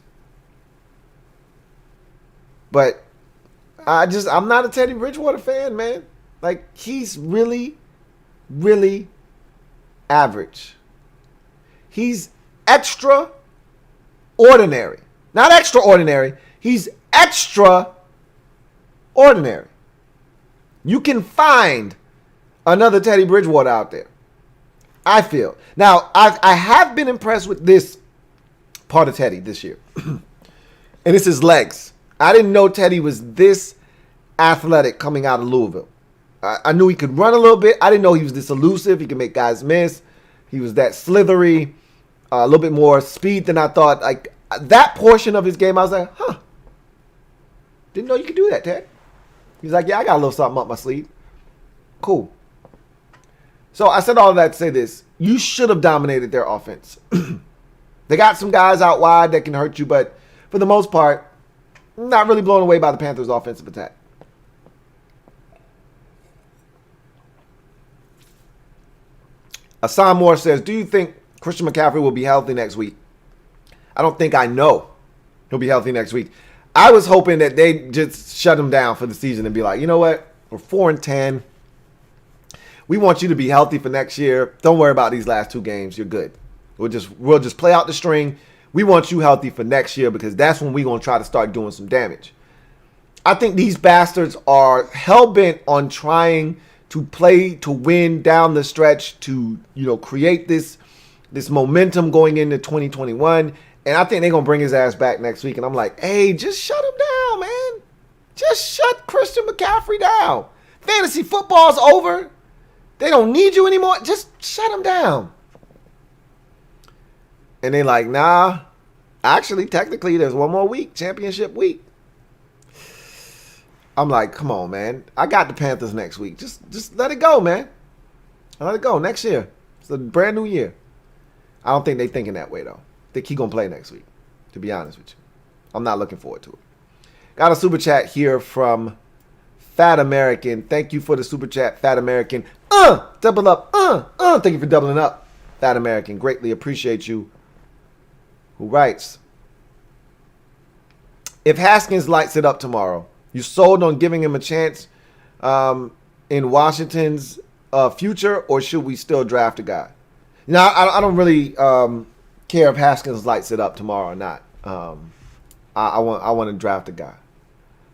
But I'm not a Teddy Bridgewater fan, man. Like, he's really, really average. He's extraordinary. Not extraordinary. He's extraordinary. You can find another Teddy Bridgewater out there, I feel. Now, I have been impressed with this part of Teddy this year. And it's his legs. I didn't know Teddy was this athletic coming out of Louisville. I knew he could run a little bit. I didn't know he was this elusive. He could make guys miss. He was that slithery, a little bit more speed than I thought. Like, that portion of his game, I was like, didn't know you could do that, Ted. He's like, yeah, I got a little something up my sleeve. Cool. So I said all of that to say this. You should have dominated their offense. They got some guys out wide that can hurt you, but for the most part, not really blown away by the Panthers' offensive attack. Asan Moore says, do you think Christian McCaffrey will be healthy next week? I don't think I know he'll be healthy next week. I was hoping that they just shut him down for the season and be like, you know what? We're 4-10. We want you to be healthy for next year. Don't worry about these last 2 games. You're good. We'll just play out the string. We want you healthy for next year because that's when we're going to try to start doing some damage. I think these bastards are hell-bent on trying to play to win down the stretch to, create this momentum going into 2021. And I think they're going to bring his ass back next week. And I'm like, hey, just shut him down, man. Just shut Christian McCaffrey down. Fantasy football's over. They don't need you anymore. Just shut him down. And they're like, nah. Actually, technically, there's one more week. Championship week. I'm like, come on, man. I got the Panthers next week. Just let it go, man. Let it go. Next year. It's a brand new year. I don't think they're thinking that way, though. I think he's going to play next week, to be honest with you. I'm not looking forward to it. Got a super chat here from Fat American. Thank you for the super chat, Fat American. Double up. Thank you for doubling up, Fat American. Greatly appreciate you. Who writes, if Haskins lights it up tomorrow, you sold on giving him a chance in Washington's future, or should we still draft a guy? Now, I don't really care if Haskins lights it up tomorrow or not. I want to draft a guy.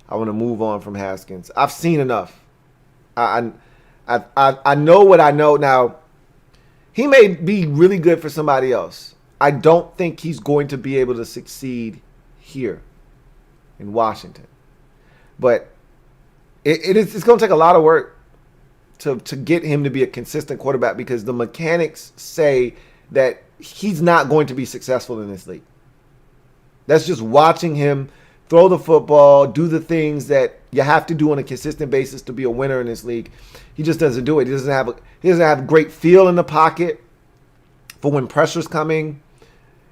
I want to move on from Haskins. I've seen enough. I know what I know now. He may be really good for somebody else. I don't think he's going to be able to succeed here in Washington. But it's going to take a lot of work to get him to be a consistent quarterback because the mechanics say that he's not going to be successful in this league. That's just watching him throw the football, do the things that you have to do on a consistent basis to be a winner in this league. He just doesn't do it. He doesn't have great feel in the pocket for when pressure's coming.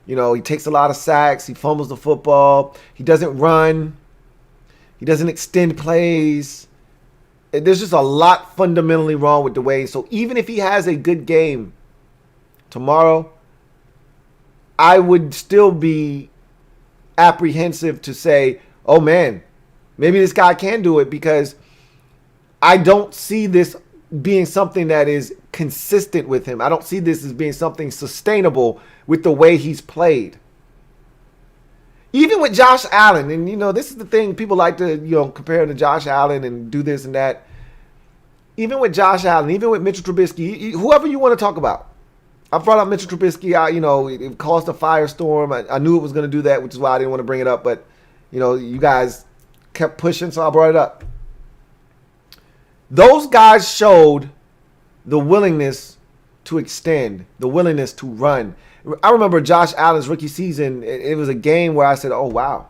You know, he takes a lot of sacks. He fumbles the football. He doesn't run. He doesn't extend plays. There's just a lot fundamentally wrong with Dwayne. So even if he has a good game tomorrow, I would still be apprehensive to say, oh man, maybe this guy can do it, because I don't see this being something that is consistent with him. I don't see this as being something sustainable with the way he's played. Even with Josh Allen, and this is the thing, people like to compare him to Josh Allen and do this and that. Even with Josh Allen, even with Mitchell Trubisky, whoever you want to talk about. I brought up Mitchell Trubisky. It caused a firestorm. I knew it was going to do that, which is why I didn't want to bring it up. But, you guys kept pushing, so I brought it up. Those guys showed the willingness to extend, the willingness to run. I remember Josh Allen's rookie season. It was a game where I said, oh, wow.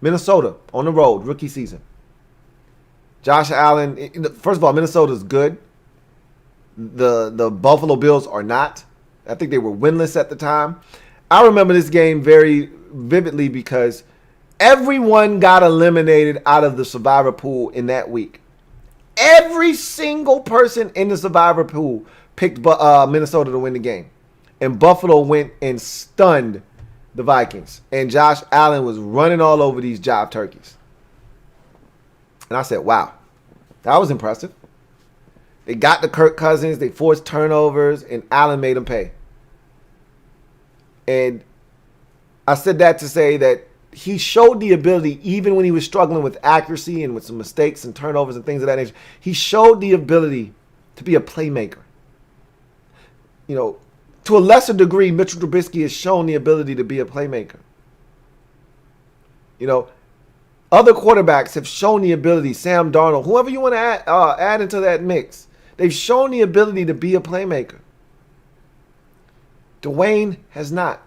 Minnesota on the road, rookie season. Josh Allen, first of all, Minnesota's good. The Buffalo Bills are not. I think they were winless at the time. I remember this game very vividly because everyone got eliminated out of the survivor pool in that week. Every single person in the survivor pool picked Minnesota to win the game. And Buffalo went and stunned the Vikings. And Josh Allen was running all over these jive turkeys. And I said, wow, that was impressive. They got to Kirk Cousins. They forced turnovers, and Allen made them pay. And I said that to say that he showed the ability, even when he was struggling with accuracy and with some mistakes and turnovers and things of that nature, he showed the ability to be a playmaker. To a lesser degree, Mitchell Trubisky has shown the ability to be a playmaker. Other quarterbacks have shown the ability, Sam Darnold, whoever you want to add into that mix, they've shown the ability to be a playmaker. Dwayne has not.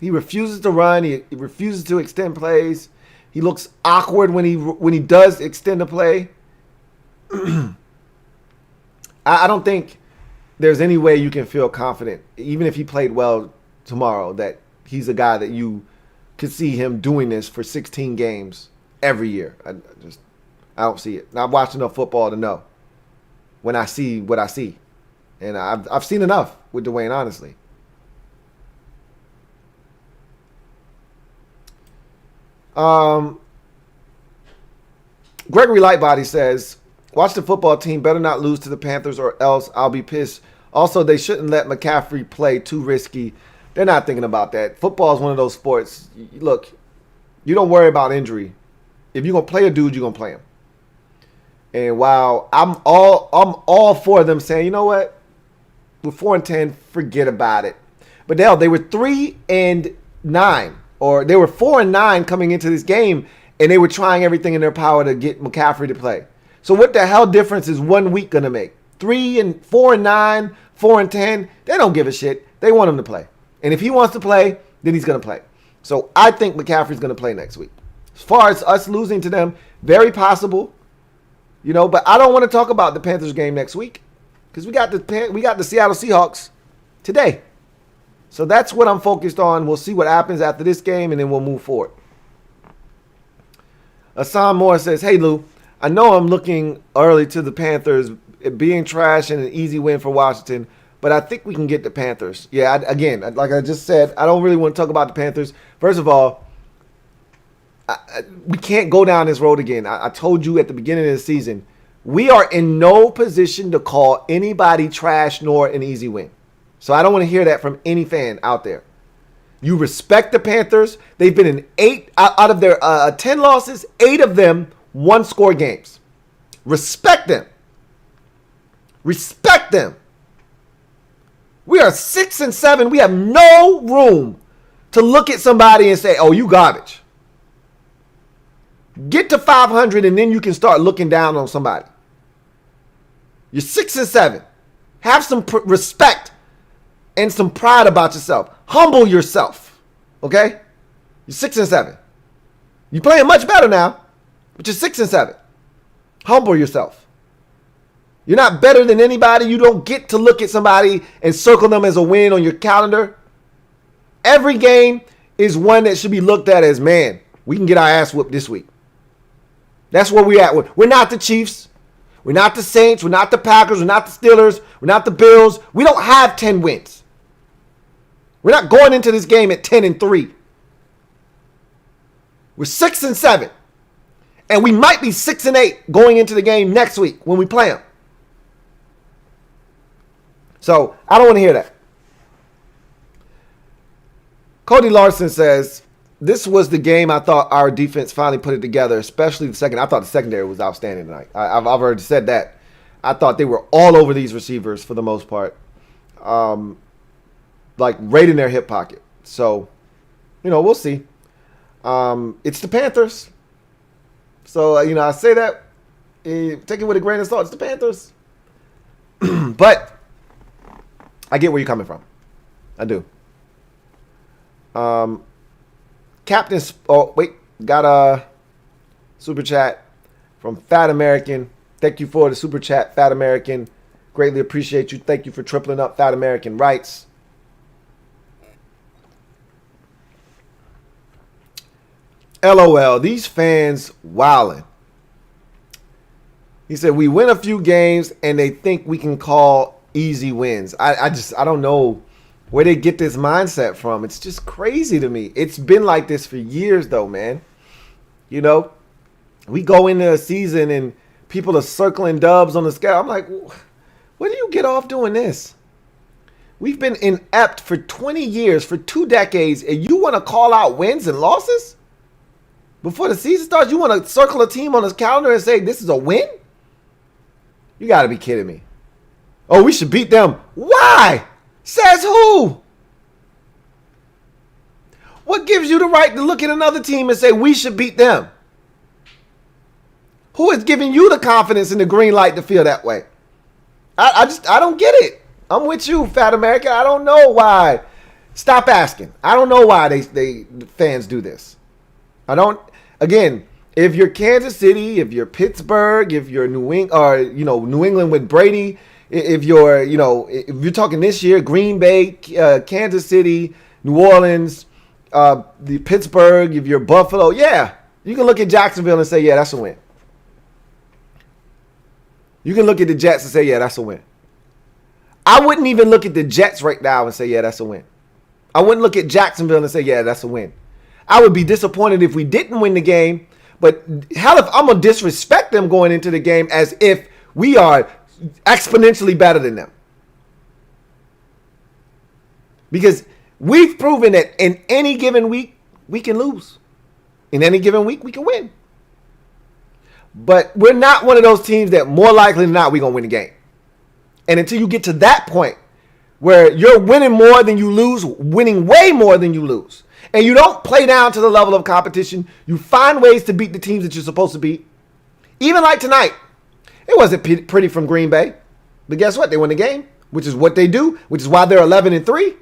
He refuses to run. He refuses to extend plays. He looks awkward when he does extend a play. I don't think there's any way you can feel confident, even if he played well tomorrow, that he's a guy that you could see him doing this for 16 games every year. I don't see it. I've watched enough football to know when I see what I see. And I've seen enough with Dwayne, honestly. Gregory Lightbody says, watch the football team better not lose to the Panthers or else I'll be pissed. Also, they shouldn't let McCaffrey play, too risky. They're not thinking about that. Football is one of those sports. Look, you don't worry about injury. If you're going to play a dude, you're going to play him. And while I'm all for them saying, you know what? With 4-10, forget about it. But they were 3-9, or they were 4-9 coming into this game, and they were trying everything in their power to get McCaffrey to play. So what the hell difference is 1 week going to make? 4-9, 4-10, they don't give a shit. They want him to play. And if he wants to play, then he's going to play. So I think McCaffrey's going to play next week. As far as us losing to them, very possible. But I don't want to talk about the Panthers game next week because we got the Seattle Seahawks today. So that's what I'm focused on. We'll see what happens after this game, and then we'll move forward. Assam Moore says, hey, Lou, I know I'm looking early to the Panthers being trash and an easy win for Washington, but I think we can get the Panthers. Yeah, again, like I just said, I don't really want to talk about the Panthers. First of all, we can't go down this road again. I told you at the beginning of the season, we are in no position to call anybody trash nor an easy win. So I don't want to hear that from any fan out there. You respect the Panthers. They've been in 8 out of their 10 losses, 8 of them one-score games. Respect them. Respect them. We are 6-7. We have no room to look at somebody and say, oh, you garbage. Get to 500 and then you can start looking down on somebody. You're 6-7. Have some respect and some pride about yourself. Humble yourself. Okay? You're 6-7. You're playing much better now, but you're 6-7. Humble yourself. You're not better than anybody. You don't get to look at somebody and circle them as a win on your calendar. Every game is one that should be looked at as, man, we can get our ass whooped this week. That's where we're at. We're not the Chiefs. We're not the Saints. We're not the Packers. We're not the Steelers. We're not the Bills. We don't have 10 wins. We're not going into this game at 10-3. We're 6-7. And we might be 6-8 going into the game next week when we play them. So I don't want to hear that. Cody Larson says, this was the game I thought our defense finally put it together, especially the second. I thought the secondary was outstanding tonight. I've already said that. I thought they were all over these receivers for the most part. Like right in their hip pocket. So, we'll see. It's the Panthers. So, I say that. Take it with a grain of salt. It's the Panthers. But I get where you're coming from. I do. Captain, got a super chat from Fat American. Thank you for the super chat, Fat American. Greatly appreciate you. Thank you for tripling up Fat American rights. LOL, these fans wildin'. He said, we win a few games and they think we can call easy wins. I don't know where they get this mindset from. It's just crazy to me. It's been like this for years though, man. We go into a season and people are circling dubs on the scale. I'm like, where do you get off doing this? We've been inept for 20 years, for 2 decades, and you want to call out wins and losses? Before the season starts, you want to circle a team on his calendar and say this is a win? You got to be kidding me. Oh, we should beat them. Why? Says who? What gives you the right to look at another team and say we should beat them? Who is giving you the confidence and the green light to feel that way? I don't get it. I'm with you, Fat America. I don't know why. Stop asking. I don't know why the fans do this. I don't. Again, if you're Kansas City, if you're Pittsburgh, if you're New England with Brady, if you're talking this year, Green Bay, Kansas City, New Orleans, the Pittsburgh, if you're Buffalo, yeah, you can look at Jacksonville and say, yeah, that's a win. You can look at the Jets and say, yeah, that's a win. I wouldn't even look at the Jets right now and say, yeah, that's a win. I wouldn't look at Jacksonville and say, yeah, that's a win. I would be disappointed if we didn't win the game, but hell, if I'm going to disrespect them going into the game as if we are exponentially better than them. Because we've proven that in any given week, we can lose. In any given week, we can win. But we're not one of those teams that more likely than not, we're going to win the game. And until you get to that point where you're winning more than you lose, winning way more than you lose, and you don't play down to the level of competition, you find ways to beat the teams that you're supposed to beat. Even like tonight, it wasn't pretty from Green Bay. But guess what? They won the game, which is what they do, which is why they're 11-3.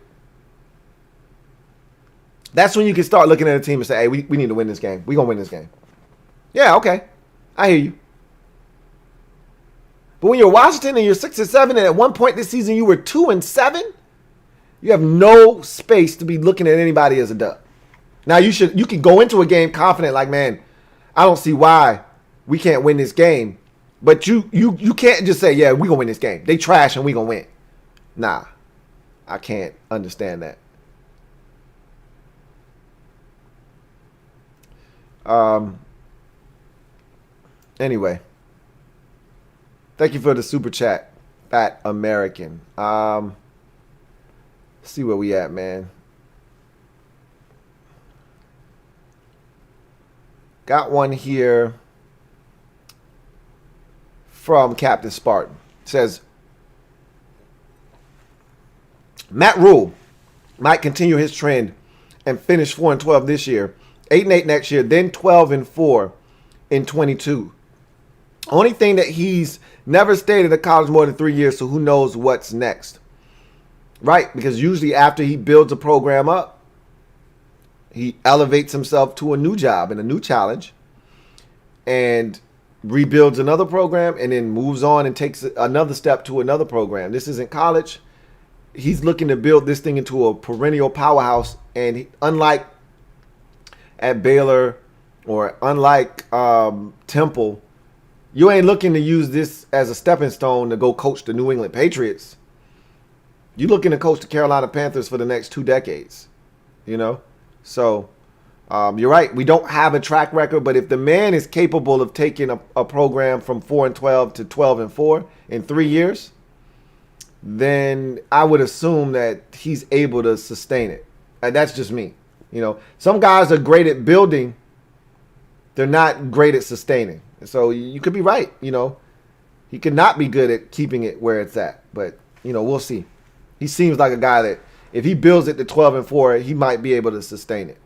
That's when you can start looking at a team and say, hey, we need to win this game. We're going to win this game. Yeah, okay. I hear you. But when you're Washington and you're 6-7, and at one point this season you were 2-7, you have no space to be looking at anybody as a dub. Now you can go into a game confident, like, man, I don't see why we can't win this game. But you can't just say, yeah, we're gonna win this game. They trash and we're gonna win. Nah. I can't understand that. Anyway. Thank you for the super chat, Fat American. Let's see where we at, man. Got one here from Captain Spartan. It says, Matt Rule might continue his trend and finish 4-12 this year, 8-8 next year, then 12-4 in 22. Only thing that he's never stayed at college more than 3 years, so who knows what's next. Right? Because usually after he builds a program up, he elevates himself to a new job and a new challenge and rebuilds another program and then moves on and takes another step to another program. This isn't college. He's looking to build this thing into a perennial powerhouse. And unlike at Baylor or unlike Temple, you ain't looking to use this as a stepping stone to go coach the New England Patriots. You're looking to coach the Carolina Panthers for the next 2 decades, you know? So you're right. We don't have a track record, but if the man is capable of taking a program from 4-12 to 12-4 in 3 years, then I would assume that he's able to sustain it. And that's just me. You know, some guys are great at building. They're not great at sustaining. So you could be right. You know, he could not be good at keeping it where it's at. But, you know, we'll see. He seems like a guy that if he builds it to 12-4, he might be able to sustain it.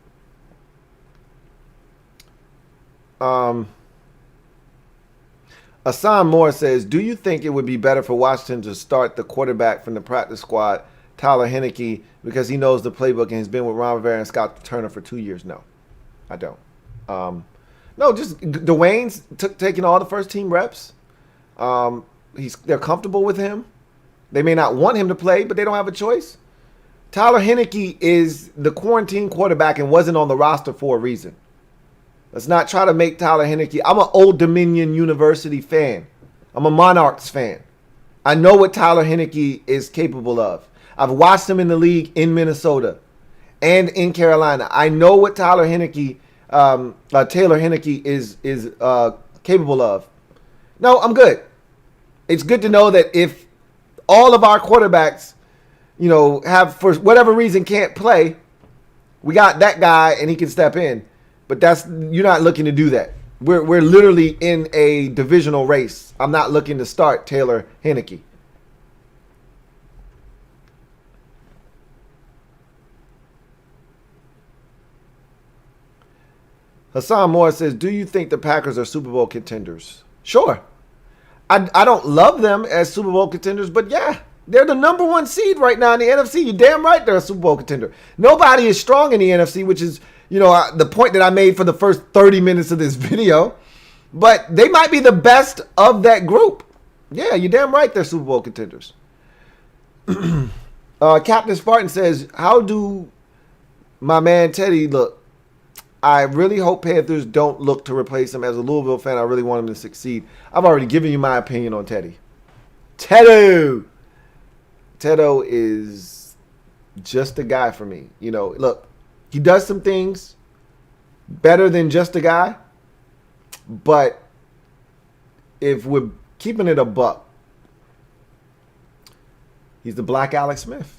Asan Moore says, do you think it would be better for Washington to start the quarterback from the practice squad, Tyler Heineke, because he knows the playbook and has been with Ron Rivera and Scott Turner for 2 years? No, I don't. No, just Dwayne's taking all the first team reps. They're comfortable with him. They may not want him to play, but they don't have a choice. Tyler Heineke is the quarantine quarterback and wasn't on the roster for a reason. Let's not try to make Tyler Heineke. I'm an Old Dominion University fan. I'm a Monarchs fan. I know what Tyler Heineke is capable of. I've watched him in the league in Minnesota and in Carolina. I know what Taylor Heineke is capable of. No, I'm good. It's good to know that if all of our quarterbacks, you know, have for whatever reason can't play, we got that guy and he can step in. But you're not looking to do that. We're literally in a divisional race. I'm not looking to start Taylor Heineke. Hassan Moore says, do you think the Packers are Super Bowl contenders? Sure. I don't love them as Super Bowl contenders, but yeah, they're the number 1 seed right now in the NFC. You're damn right they're a Super Bowl contender. Nobody is strong in the NFC, which is, you know, the point that I made for the first 30 minutes of this video. But they might be the best of that group. Yeah, you're damn right they're Super Bowl contenders. Captain Spartan says, how do my man Teddy look? I really hope Panthers don't look to replace him. As a Louisville fan, I really want him to succeed. I've already given you my opinion on Teddy. Tedo is just a guy for me. You know, look, he does some things better than just a guy. But if we're keeping it a buck, he's the Black Alex Smith.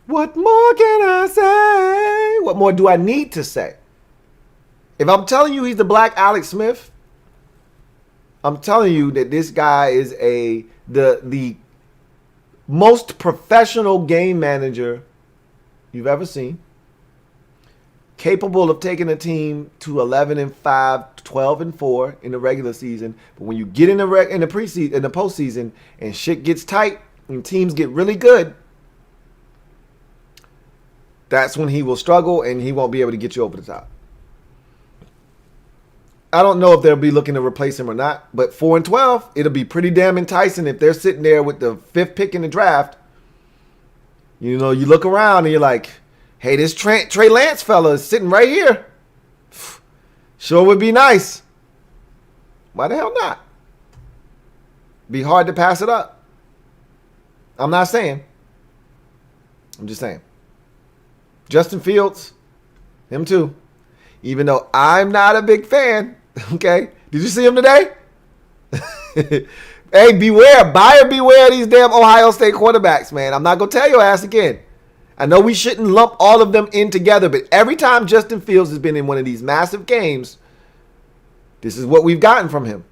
What more can I say? What more do I need to say? If I'm telling you he's the Black Alex Smith, I'm telling you that this guy is the most professional game manager you've ever seen. Capable of taking a team to 11-5, 12-4 in the regular season, but when you get in the preseason, in the postseason, and shit gets tight and teams get really good, that's when he will struggle and he won't be able to get you over the top. I don't know if they'll be looking to replace him or not, but 4-12, it'll be pretty damn enticing if they're sitting there with the 5th pick in the draft. You know, you look around and you're like, hey, this Trey Lance fella is sitting right here. Sure would be nice. Why the hell not? Be hard to pass it up. I'm not saying. I'm just saying. Justin Fields, him too. Even though I'm not a big fan. Okay? Did you see him today? Hey, beware. Buyer beware these damn Ohio State quarterbacks, man. I'm not going to tell your ass again. I know we shouldn't lump all of them in together, but every time Justin Fields has been in one of these massive games, this is what we've gotten from him.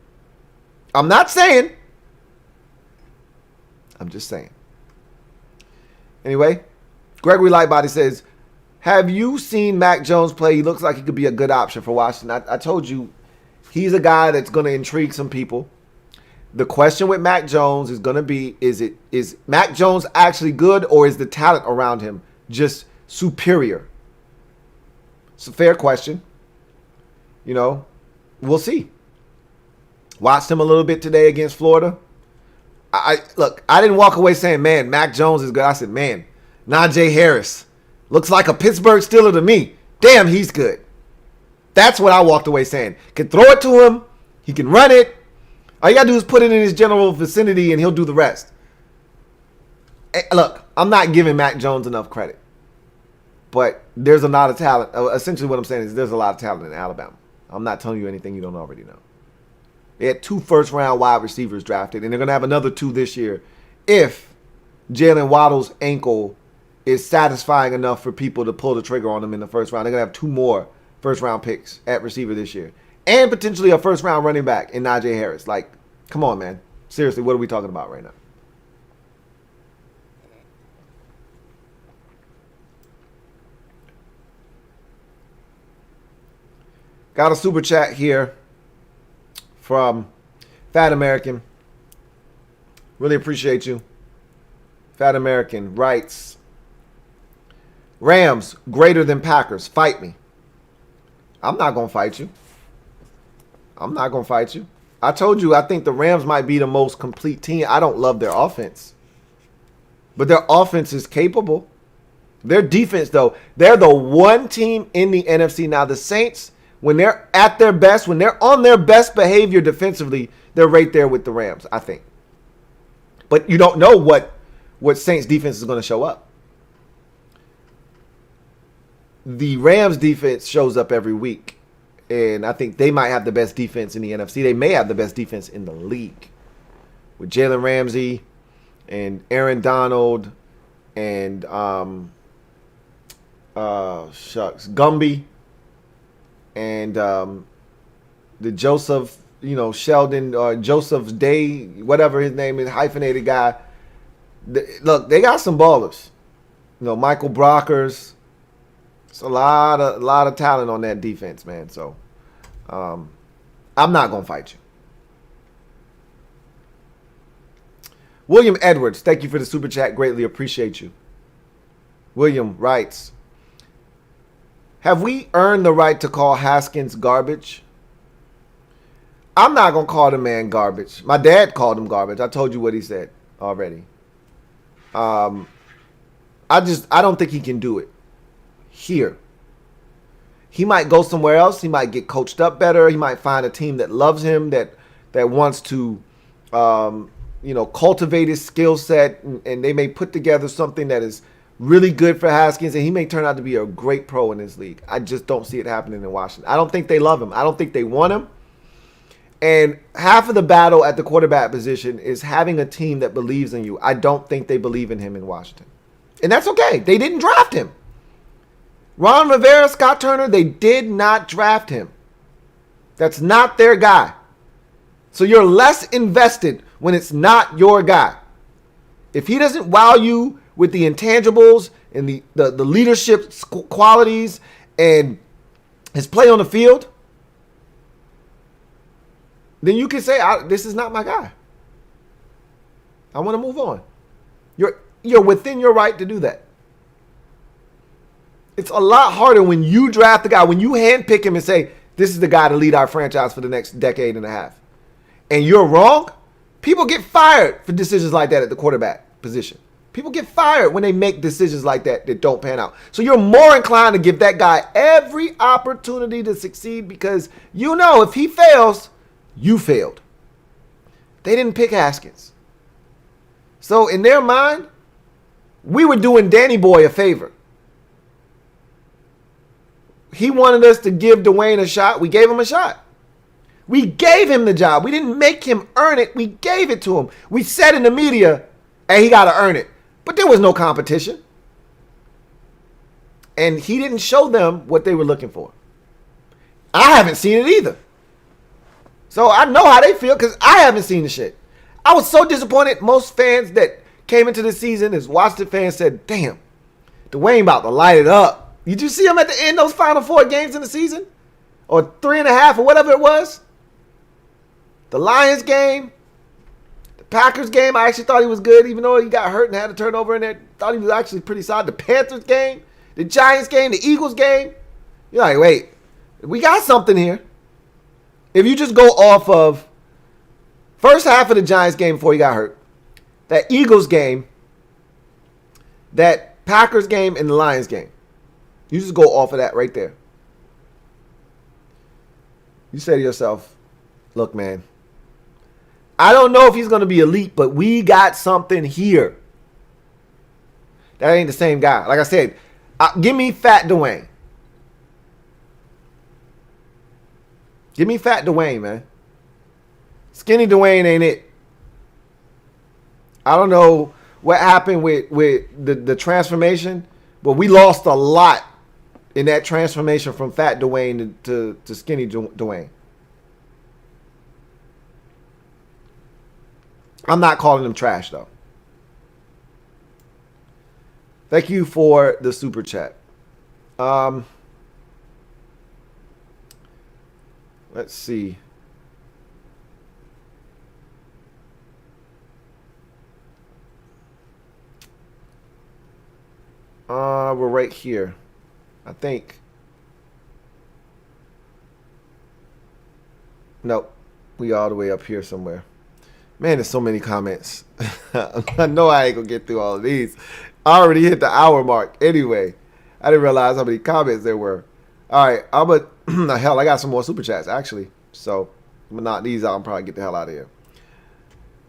I'm not saying. I'm just saying. Anyway, Gregory Lightbody says, have you seen Mac Jones play? He looks like he could be a good option for Washington. I told you, He's a guy that's going to intrigue some people. The question with Mac Jones is going to be, is Mac Jones actually good, or is the talent around him just superior? It's a fair question. You know, we'll see. Watched him a little bit today against Florida. I didn't walk away saying, man, Mac Jones is good. I said, man, Najee Harris looks like a Pittsburgh Steeler to me. Damn, he's good. That's what I walked away saying. Can throw it to him. He can run it. All you got to do is put it in his general vicinity, and he'll do the rest. Hey, look, I'm not giving Mac Jones enough credit. But there's a lot of talent. Essentially what I'm saying is there's a lot of talent in Alabama. I'm not telling you anything you don't already know. They had 2 first-round wide receivers drafted, and they're going to have another 2 this year if Jalen Waddle's ankle is satisfying enough for people to pull the trigger on him in the first round. They're going to have 2 more first-round picks at receiver this year. And potentially a first-round running back in Najee Harris. Like, come on, man. Seriously, what are we talking about right now? Got a super chat here from Fat American. Really appreciate you. Fat American writes, Rams greater than Packers. Fight me. I'm not going to fight you. I'm not going to fight you. I told you I think the Rams might be the most complete team. I don't love their offense. But their offense is capable. Their defense, though, they're the one team in the NFC. Now, the Saints, when they're at their best, when they're on their best behavior defensively, they're right there with the Rams, I think. But you don't know what Saints defense is going to show up. The Rams defense shows up every week. And I think they might have the best defense in the NFC. They may have the best defense in the league. With Jalen Ramsey and Aaron Donald and Gumby and the Joseph, Sheldon or Joseph Day, whatever his name is, hyphenated guy. Look, they got some ballers. Michael Brockers. It's a lot of talent on that defense, man. So I'm not going to fight you. William Edwards, thank you for the super chat. Greatly appreciate you. William writes, have we earned the right to call Haskins garbage? I'm not going to call the man garbage. My dad called him garbage. I told you what he said already. I don't think he can do it here. He might go somewhere else. He might get coached up better. He might find a team that loves him, that wants to cultivate his skill set, and they may put together something that is really good for Haskins, and he may turn out to be a great pro in this league. I just don't see it happening in Washington. I don't think they love him. I don't think they want him. And half of the battle at the quarterback position is having a team that believes in you. I don't think they believe in him in Washington. And that's okay. They didn't draft him. Ron Rivera, Scott Turner, they did not draft him. That's not their guy. So you're less invested when it's not your guy. If he doesn't wow you with the intangibles and the leadership qualities and his play on the field, then you can say, this is not my guy. I want to move on. You're within your right to do that. It's a lot harder when you draft the guy, when you handpick him and say, this is the guy to lead our franchise for the next decade and a half. And you're wrong. People get fired for decisions like that at the quarterback position. People get fired when they make decisions like that don't pan out. So you're more inclined to give that guy every opportunity to succeed because if he fails, you failed. They didn't pick Haskins. So in their mind, we were doing Danny Boy a favor. He wanted us to give Dwayne a shot. We gave him a shot. We gave him the job. We didn't make him earn it. We gave it to him. We said in the media, hey, he got to earn it. But there was no competition. And he didn't show them what they were looking for. I haven't seen it either. So I know how they feel because I haven't seen the shit. I was so disappointed. Most fans that came into the season as Washington fans said, damn, Dwayne about to light it up. Did you see him at the end, those final 4 games in the season? Or 3.5 or whatever it was? The Lions game, the Packers game, I actually thought he was good, even though he got hurt and had a turnover in there. Thought he was actually pretty solid. The Panthers game, the Giants game, the Eagles game. You're like, wait, we got something here. If you just go off of first half of the Giants game before he got hurt, that Eagles game, that Packers game, and the Lions game. You just go off of that right there. You say to yourself, look, man, I don't know if he's going to be elite, but we got something here. That ain't the same guy. Like I said, give me Fat Dwayne. Give me Fat Dwayne, man. Skinny Dwayne ain't it. I don't know what happened with the transformation, but we lost a lot in that transformation from Fat Dwayne to Skinny Dwayne. I'm not calling him trash, though. Thank you for the super chat. Let's see. We're right here, I think. Nope. We all the way up here somewhere. Man, there's so many comments. I know I ain't gonna get through all of these. I already hit the hour mark. Anyway, I didn't realize how many comments there were. All right, hell, I got some more super chats actually. So I'm gonna knock these out and probably get the hell out of here.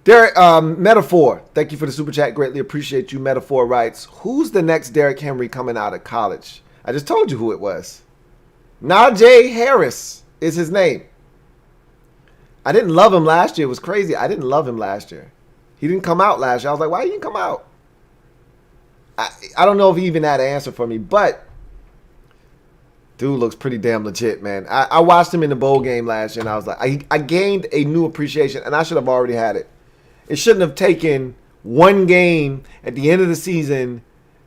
Derek, Metaphor, thank you for the super chat. Greatly appreciate you. Metaphor writes, who's the next Derrick Henry coming out of college? I just told you who it was. Najee Harris is his name. I didn't love him last year. It was crazy. I didn't love him last year. He didn't come out last year. I was like, why didn't he come out? I don't know if he even had an answer for me, but dude looks pretty damn legit, man. I watched him in the bowl game last year, and I was like, I gained a new appreciation, and I should have already had it. It shouldn't have taken one game at the end of the season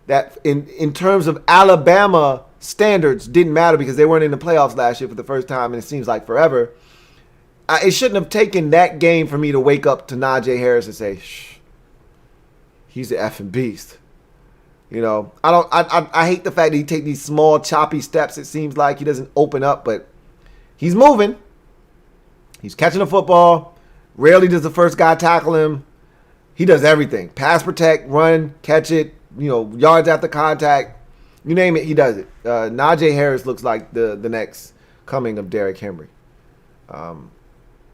that in terms of Alabama standards didn't matter because they weren't in the playoffs last year for the first time, and it seems like forever. It shouldn't have taken that game for me to wake up to Najee Harris and say, shh, he's an effing beast. You know, I hate the fact that he takes these small choppy steps. It seems like he doesn't open up, but he's moving. He's catching the football. Rarely does the first guy tackle him. He does everything. Pass protect, run, catch it, yards after contact. You name it, he does it. Najee Harris looks like the next coming of Derrick Henry.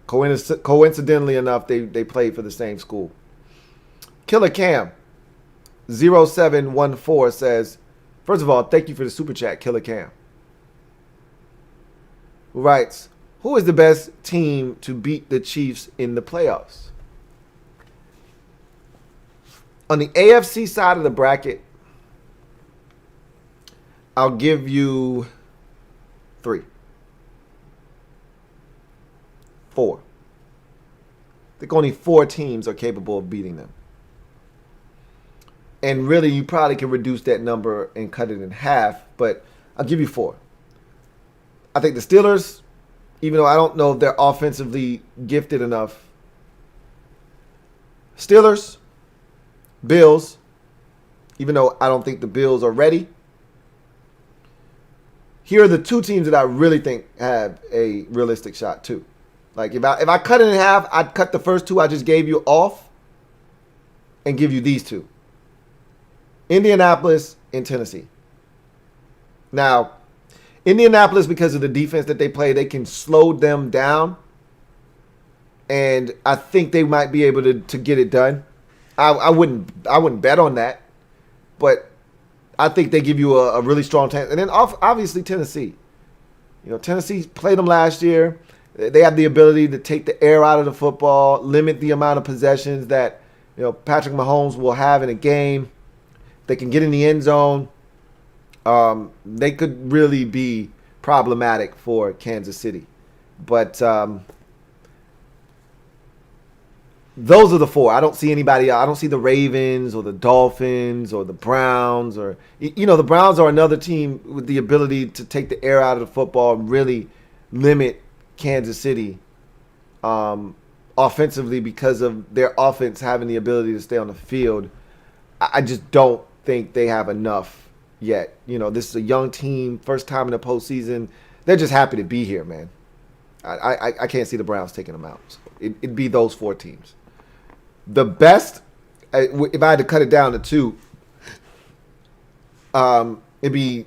Coincidentally enough, they played for the same school. Killer Cam 0714 says, first of all, thank you for the super chat, Killer Cam. Who writes, who is the best team to beat the Chiefs in the playoffs? On the AFC side of the bracket, I'll give you 3. 4. I think only 4 teams are capable of beating them. And really, you probably can reduce that number and cut it in half, but I'll give you 4. I think the Steelers, even though I don't know if they're offensively gifted enough. Steelers, Bills, even though I don't think the Bills are ready. Here are the 2 teams that I really think have a realistic shot too. Like if I cut it in half, I'd cut the first 2 I just gave you off and give you these 2. Indianapolis and Tennessee. Now, Indianapolis, because of the defense that they play, they can slow them down. And I think they might be able to get it done. I wouldn't bet on that. But I think they give you a really strong chance. And then obviously Tennessee. Tennessee played them last year. They have the ability to take the air out of the football, limit the amount of possessions that Patrick Mahomes will have in a game. They can get in the end zone. They could really be problematic for Kansas City. But those are the 4. I don't see anybody. I don't see the Ravens or the Dolphins or the Browns. Or the Browns are another team with the ability to take the air out of the football and really limit Kansas City. offensively because of their offense having the ability to stay on the field. I just don't think they have enough yet. This is a young team, first time in the postseason. They're just happy to be here, man. I can't see the Browns taking them out. So it'd be those 4 teams. The best, if I had to cut it down to 2, it'd be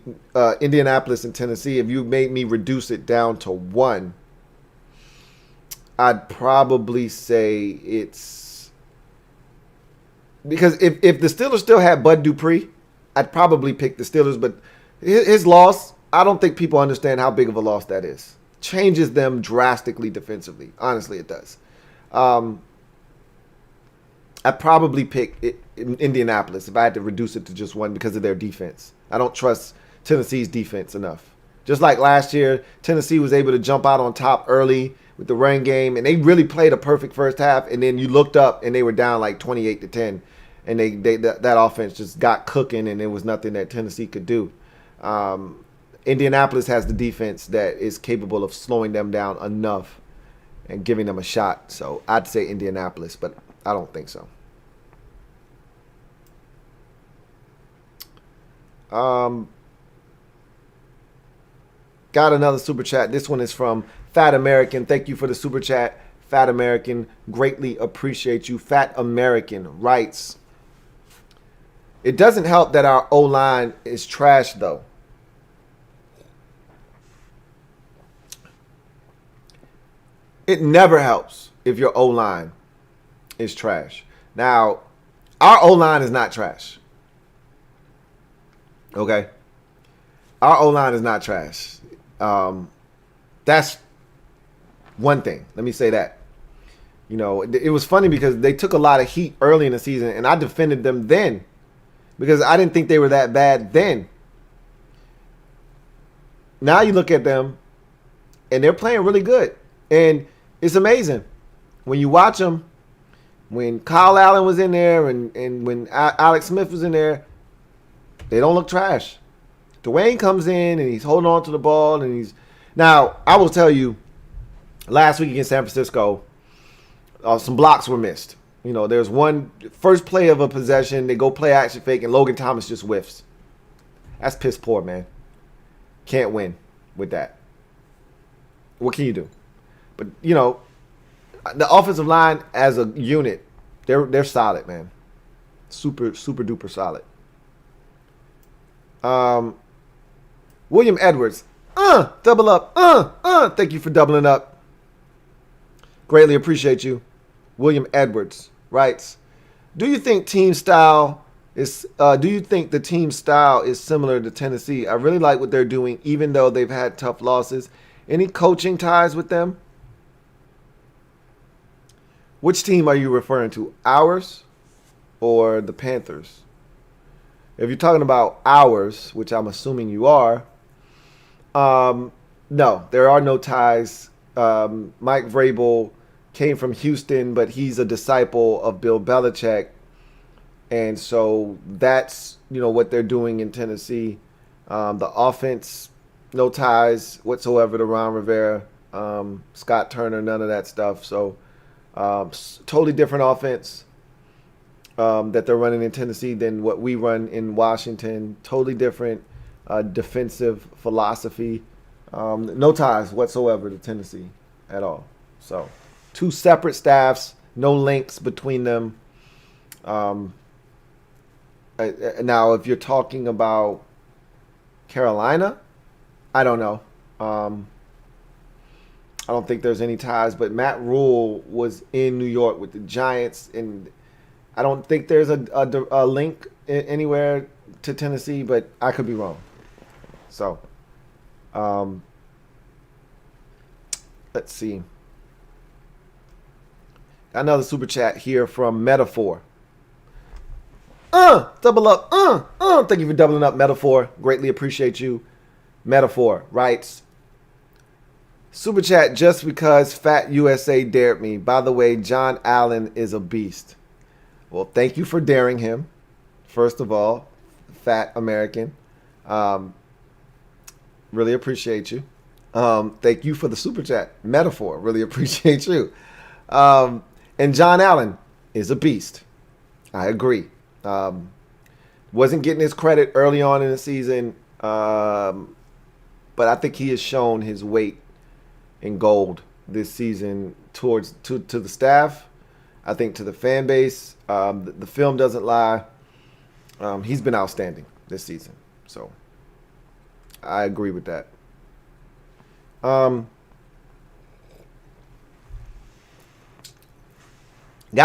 Indianapolis and Tennessee. If you made me reduce it down to 1, I'd probably say it's because if the Steelers still had Bud Dupree, I'd probably pick the Steelers. But his loss, I don't think people understand how big of a loss that is. Changes them drastically defensively. Honestly, it does. I'd probably pick Indianapolis if I had to reduce it to just 1 because of their defense. I don't trust Tennessee's defense enough. Just like last year, Tennessee was able to jump out on top early with the run game, and they really played a perfect first half, and then you looked up and they were down like 28-10, and that offense just got cooking, and there was nothing that Tennessee could do. Indianapolis has the defense that is capable of slowing them down enough and giving them a shot. So I'd say Indianapolis, but I don't think so. Got another super chat. This one is from Fat American. Thank you for the super chat, Fat American. Greatly appreciate you. Fat American writes, it doesn't help that our O-line is trash, though. It never helps if your O-line is trash. Now, our O-line is not trash. Okay? Our O-line is not trash. That's one thing. Let me say that. It was funny because they took a lot of heat early in the season, and I defended them then because I didn't think they were that bad then. Now you look at them, and they're playing really good. And it's amazing. When you watch them, when Kyle Allen was in there and when Alex Smith was in there, they don't look trash. Dwayne comes in, and he's holding on to the ball, and he's... Now, I will tell you, last week against San Francisco, some blocks were missed. There's one first play of a possession, they go play action fake, and Logan Thomas just whiffs. That's piss poor, man. Can't win with that. What can you do? But, the offensive line as a unit, they're solid, man. Super, super duper solid. William Edwards, double up, thank you for doubling up. Greatly appreciate you. William Edwards writes, do you think the team style is similar to Tennessee? I really like what they're doing, even though they've had tough losses. Any coaching ties with them? Which team are you referring to? Ours or the Panthers? If you're talking about ours, which I'm assuming you are, no, there are no ties. Mike Vrabel came from Houston, but he's a disciple of Bill Belichick. And so that's, what they're doing in Tennessee. The offense, no ties whatsoever to Ron Rivera, Scott Turner, none of that stuff. So totally different offense that they're running in Tennessee than what we run in Washington. Totally different defensive philosophy. No ties whatsoever to Tennessee at all. So 2 separate staffs, no links between them. Now, if you're talking about Carolina, I don't know. I don't think there's any ties, but Matt Rule was in New York with the Giants, and I don't think there's a link anywhere to Tennessee, but I could be wrong. So, let's see. Another super chat here from Metaphor. Double up. Thank you for doubling up, Metaphor. Greatly appreciate you. Metaphor writes, super chat just because Fat USA dared me. By the way, John Allen is a beast. Well, thank you for daring him. First of all, Fat American. Really appreciate you. Thank you for the super chat. Metaphor. Really appreciate you. And John Allen is a beast. I agree. Wasn't getting his credit early on in the season, but I think he has shown his weight in gold this season to the staff. I think to the fan base. The film doesn't lie. He's been outstanding this season. So I agree with that. Got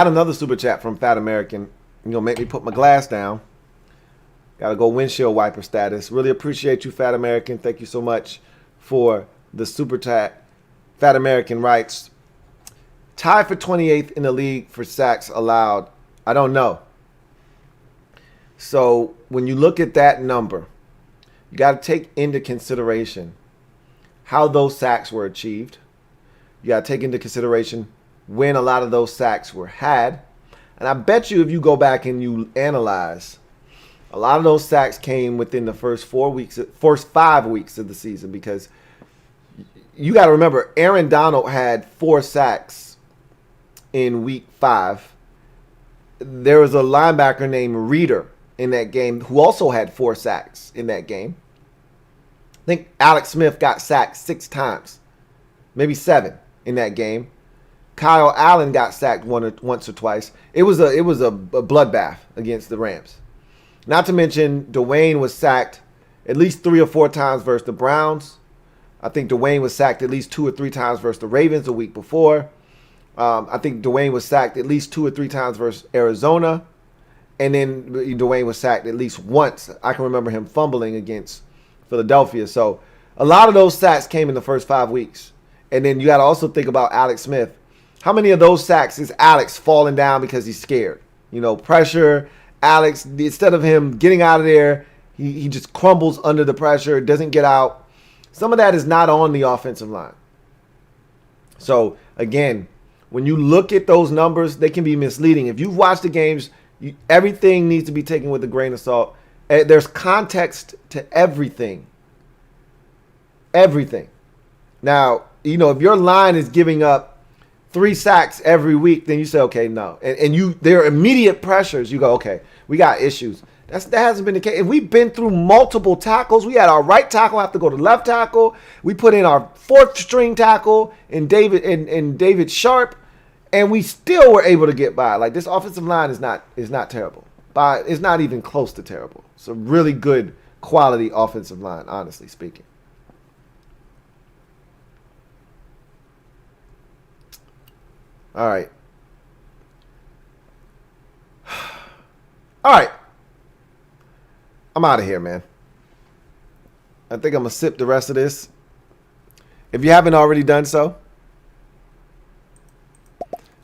another super chat from Fat American. Make me put my glass down. Got to go windshield wiper status. Really appreciate you, Fat American. Thank you so much for the super chat. Fat American writes, tied for 28th in the league for sacks allowed. I don't know. So when you look at that number, you got to take into consideration how those sacks were achieved. You got to take into consideration when a lot of those sacks were had. And I bet you if you go back and you analyze, a lot of those sacks came within the first 5 weeks of the season, because you got to remember Aaron Donald had 4 sacks in week 5. There was a linebacker named Reeder in that game who also had 4 sacks in that game. I think Alex Smith got sacked 6 times, maybe 7 in that game. Kyle Allen got sacked once or twice. It was a bloodbath against the Rams. Not to mention Dwayne was sacked at least 3 or 4 times versus the Browns. I think Dwayne was sacked at least 2 or 3 times versus the Ravens the week before. I think Dwayne was sacked at least 2 or 3 times versus Arizona. And then Dwayne was sacked at least once. I can remember him fumbling against Philadelphia. So a lot of those sacks came in the first 5 weeks. And then you got to also think about Alex Smith. How many of those sacks is Alex falling down because he's scared? Pressure. Alex, instead of him getting out of there, he just crumbles under the pressure, doesn't get out. Some of that is not on the offensive line. So, again, when you look at those numbers, they can be misleading. If you've watched the games, everything needs to be taken with a grain of salt. There's context to everything. Everything. Now, if your line is giving up 3 sacks every week, then you say, okay, no. And there are immediate pressures. You go, okay, we got issues. That hasn't been the case. If we've been through multiple tackles, we had our right tackle have to go to left tackle. We put in our 4th string tackle in David Sharp, and we still were able to get by. Like, this offensive line is not terrible. It's not even close to terrible. It's a really good quality offensive line, honestly speaking. All right. All right. I'm out of here, man. I think I'm going to sip the rest of this. If you haven't already done so,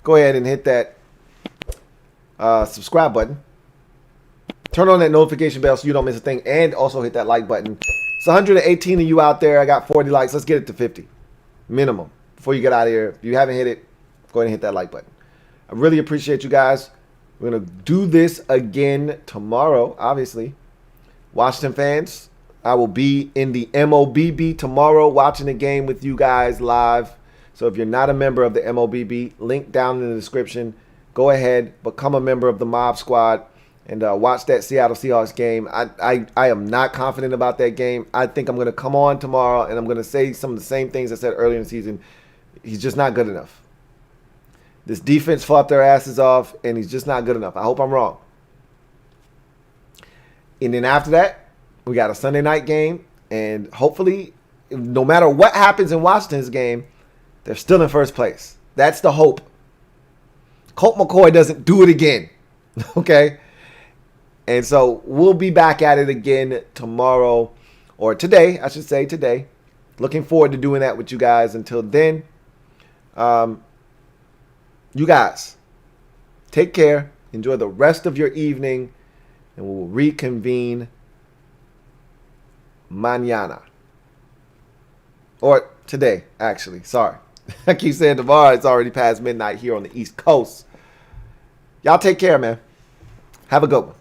go ahead and hit that subscribe button. Turn on that notification bell so you don't miss a thing. And also hit that like button. It's 118 of you out there. I got 40 likes. Let's get it to 50. Minimum. Before you get out of here. If you haven't hit it, go ahead and hit that like button. I really appreciate you guys. We're going to do this again tomorrow, obviously. Washington fans, I will be in the MOBB tomorrow watching the game with you guys live. So if you're not a member of the MOBB, link down in the description. Go ahead, become a member of the Mob Squad, and watch that Seattle Seahawks game. I am not confident about that game. I think I'm going to come on tomorrow, and I'm going to say some of the same things I said earlier in the season. He's just not good enough. This defense flopped their asses off, and he's just not good enough. I hope I'm wrong. And then after that, we got a Sunday night game, and hopefully, no matter what happens in Washington's game, they're still in first place. That's the hope. Colt McCoy doesn't do it again, okay? And so we'll be back at it again tomorrow, or today, I should say today. Looking forward to doing that with you guys. Until then, you guys, take care. Enjoy the rest of your evening, and we'll reconvene mañana. Or today, actually. Sorry. I keep saying tomorrow. It's already past midnight here on the East Coast. Y'all take care, man. Have a good one.